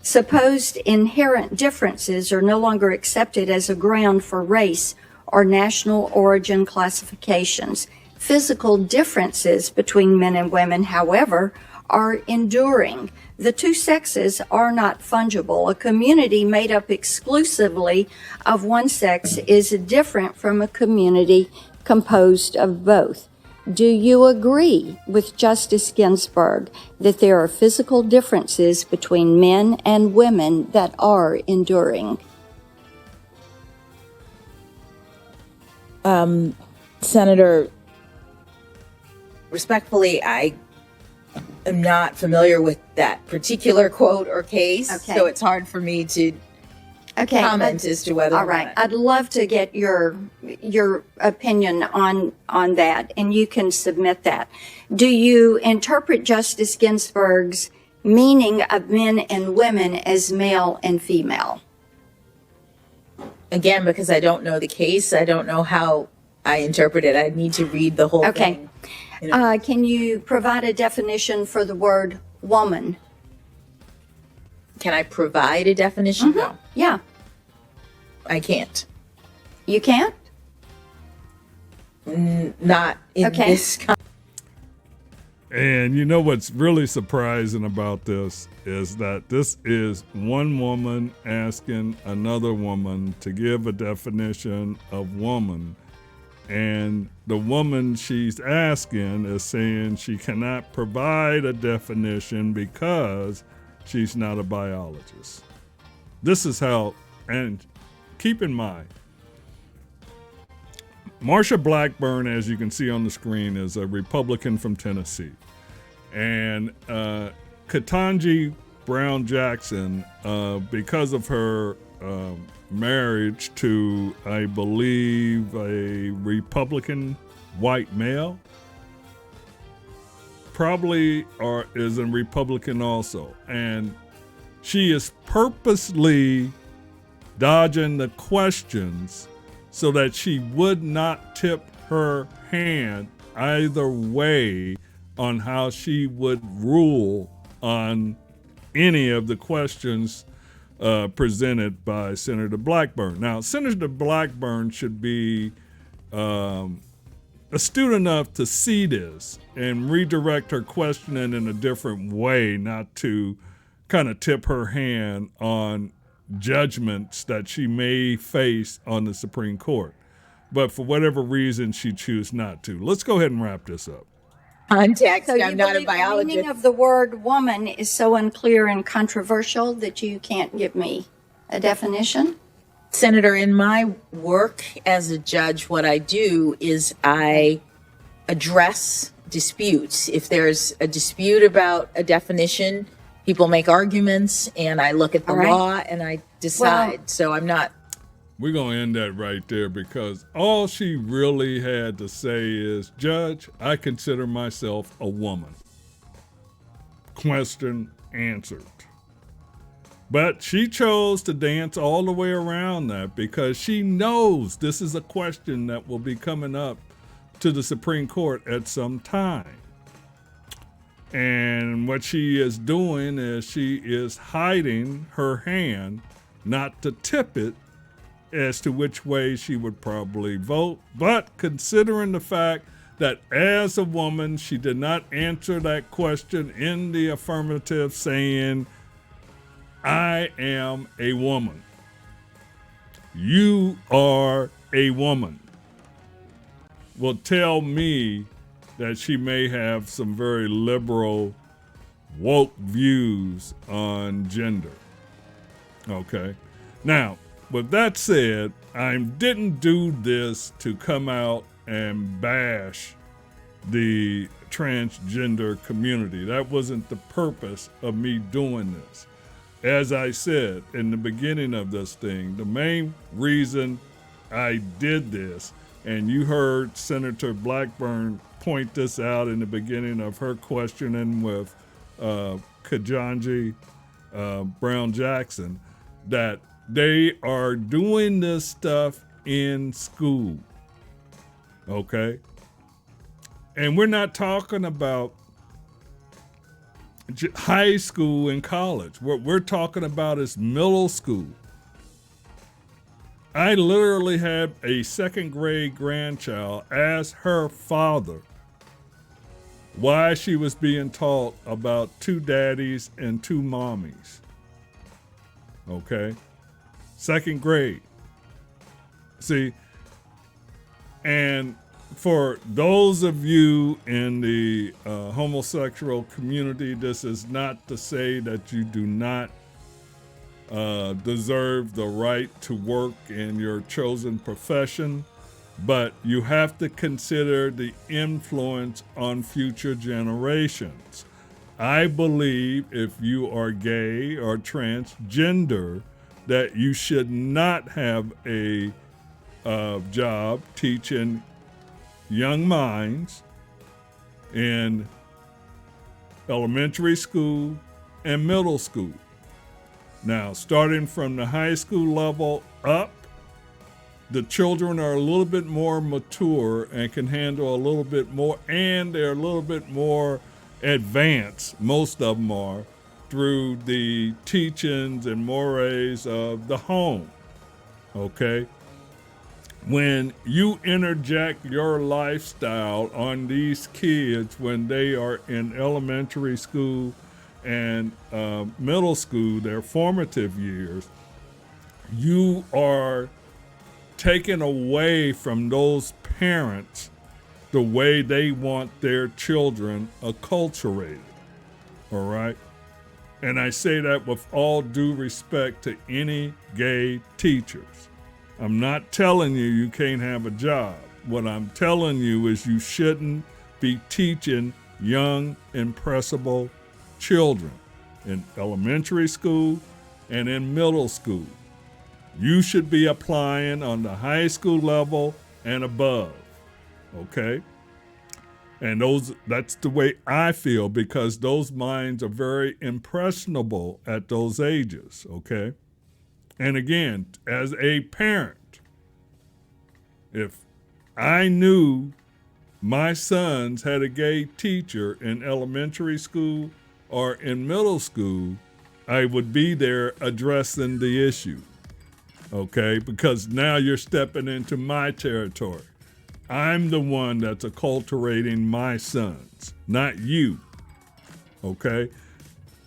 supposed inherent differences are no longer accepted as a ground for race or national origin classifications. Physical differences between men and women, however, are enduring. The two sexes are not fungible. A community made up exclusively of one sex is different from a community composed of both. Do you agree with Justice Ginsburg that there are physical differences between men and women that are enduring? Senator, respectfully, I am not familiar with that particular quote or case, Okay. so it's hard for me to comment as to whether. All right, I'd love to get your opinion on that, and you can submit that. Do you interpret Justice Ginsburg's meaning of men and women as male and female? Again, because I don't know the case, I don't know how I interpret it. I need to read the whole Okay. thing. Can you provide a definition for the word woman? Can I provide a definition? No, Yeah, I can't. you can't? Not in Okay. this. And you know what's really surprising about this is that this is one woman asking another woman to give a definition of woman. And the woman she's asking is saying she cannot provide a definition because she's not a biologist. This is how, and keep in mind, Marsha Blackburn, as you can see on the screen, is a Republican from Tennessee. And Ketanji Brown Jackson, because of her marriage to, I believe, a Republican white male, probably is a Republican also. And she is purposely dodging the questions so that she would not tip her hand either way on how she would rule on any of the questions presented by Senator Blackburn. Now, Senator Blackburn should be astute enough to see this and redirect her questioning in a different way, not to kind of tip her hand on judgments that she may face on the Supreme Court. But for whatever reason, she chose not to. Let's go ahead and wrap this up. Context, So you I'm not a believe the biologist. meaning of the word woman is so unclear and controversial that you can't give me a definition? Senator, in my work as a judge, what I do is I address disputes. If there's a dispute about a definition, people make arguments, and I look at the All right. law and I decide. Well- So I'm not. We're going to end that right there because all she really had to say is, Judge, I consider myself a woman. Question answered. But she chose to dance all the way around that because she knows this is a question that will be coming up to the Supreme Court at some time. And what she is doing is she is hiding her hand not to tip it as to which way she would probably vote. But considering the fact that as a woman, she did not answer that question in the affirmative saying, I am a woman. You are a woman. Will tell me that she may have some very liberal, woke views on gender. Okay. Now, with that said, I didn't do this to come out and bash the transgender community. That wasn't the purpose of me doing this. As I said in the beginning of this thing, the main reason I did this, and you heard Senator Blackburn point this out in the beginning of her questioning with Ketanji Brown Jackson, that they are doing this stuff in school. Okay? And we're not talking about high school and college. What we're talking about is middle school. I literally had a second grade grandchild ask her father why she was being taught about two daddies and two mommies. Okay? Second grade. See, and for those of you in the homosexual community, this is not to say that you do not deserve the right to work in your chosen profession, but you have to consider the influence on future generations. I believe if you are gay or transgender, that you should not have a job teaching young minds in elementary school and middle school. Now, starting from the high school level up, the children are a little bit more mature and can handle a little bit more, and they're a little bit more advanced, most of them are, through the teachings and mores of the home, okay? When you interject your lifestyle on these kids when they are in elementary school and middle school, their formative years, you are taking away from those parents the way they want their children acculturated, all right? And I say that with all due respect to any gay teachers. I'm not telling you you can't have a job. What I'm telling you is you shouldn't be teaching young, impressible children in elementary school and in middle school. You should be applying on the high school level and above, okay? And that's the way I feel, because those minds are very impressionable at those ages, okay? And again, as a parent, if I knew my sons had a gay teacher in elementary school or in middle school, I would be there addressing the issue, okay? Because now you're stepping into my territory. I'm the one that's acculturating my sons, not you, okay?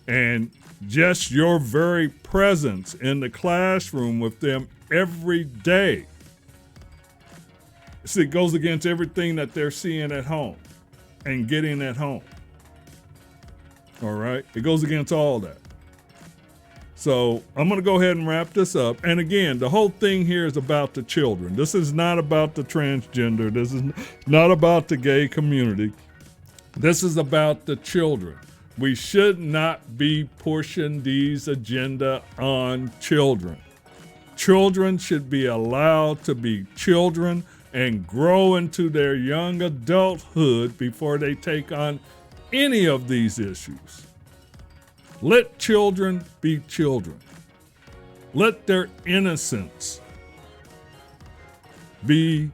And just your very presence in the classroom with them every day, see, it goes against everything that they're seeing at home and getting at home. All right? It goes against all that. So I'm going to go ahead and wrap this up. And again, the whole thing here is about the children. This is not about the transgender. This is not about the gay community. This is about the children. We should not be pushing these agenda on children. Children should be allowed to be children and grow into their young adulthood before they take on any of these issues. Let children be children. Let their innocence be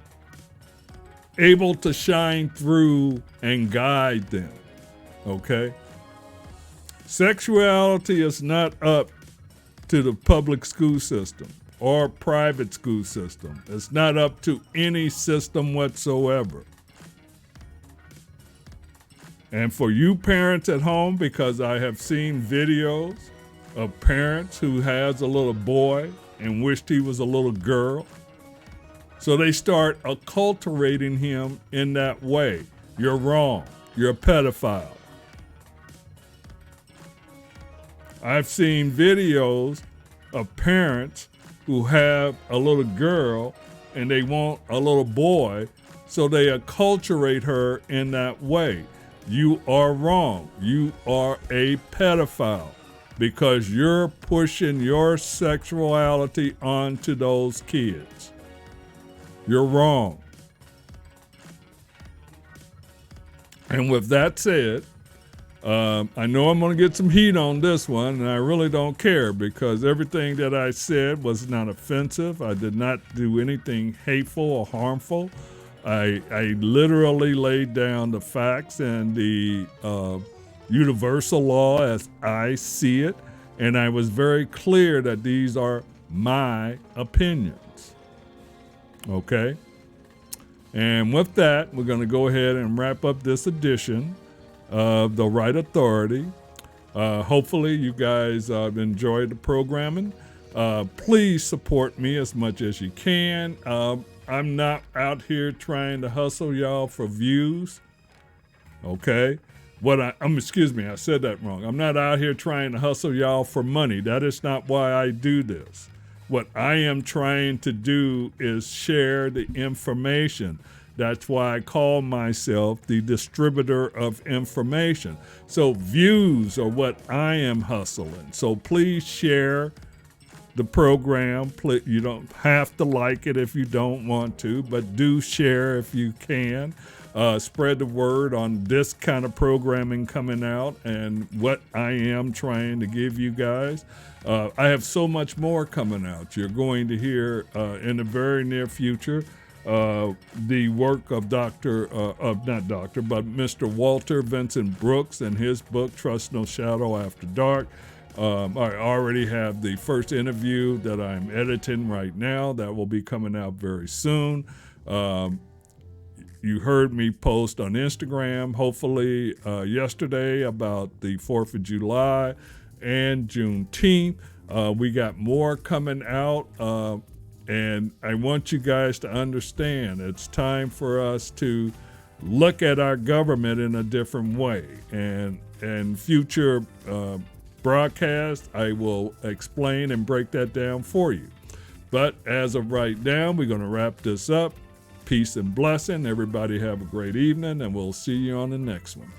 able to shine through and guide them, okay? Sexuality is not up to the public school system or private school system. It's not up to any system whatsoever. And for you parents at home, because I have seen videos of parents who has a little boy and wished he was a little girl, so they start acculturating him in that way. You're wrong. You're a pedophile. I've seen videos of parents who have a little girl and they want a little boy, so they acculturate her in that way. You are wrong. You are a pedophile because you're pushing your sexuality onto those kids. You're wrong. And with that said, I know I'm going to get some heat on this one, and I really don't care because everything that I said was not offensive. I did not do anything hateful or harmful. I literally laid down the facts and the universal law as I see it, and I was very clear that these are my opinions. Okay? And with that, we're going to go ahead and wrap up this edition of The Right Authority. Hopefully you guys enjoyed the programming. Please support me as much as you can. I'm not out here trying to hustle y'all for views. Okay? Excuse me, I said that wrong. I'm not out here trying to hustle y'all for money. That is not why I do this. What I am trying to do is share the information. That's why I call myself the distributor of information. So views are what I am hustling. So please share the program. You don't have to like it if you don't want to, but do share if you can. Spread the word on this kind of programming coming out and what I am trying to give you guys. I have so much more coming out. You're going to hear in the very near future the work of Mr. Walter Vincent Brooks and his book, Trust No Shadow After Dark. I already have the first interview that I'm editing right now that will be coming out very soon. You heard me post on Instagram, hopefully yesterday, about the 4th of July and Juneteenth. We got more coming out, and I want you guys to understand it's time for us to look at our government in a different way. And future broadcasts, I will explain and break that down for you. But as of right now, we're going to wrap this up. Peace and blessing. Everybody have a great evening, and we'll see you on the next one.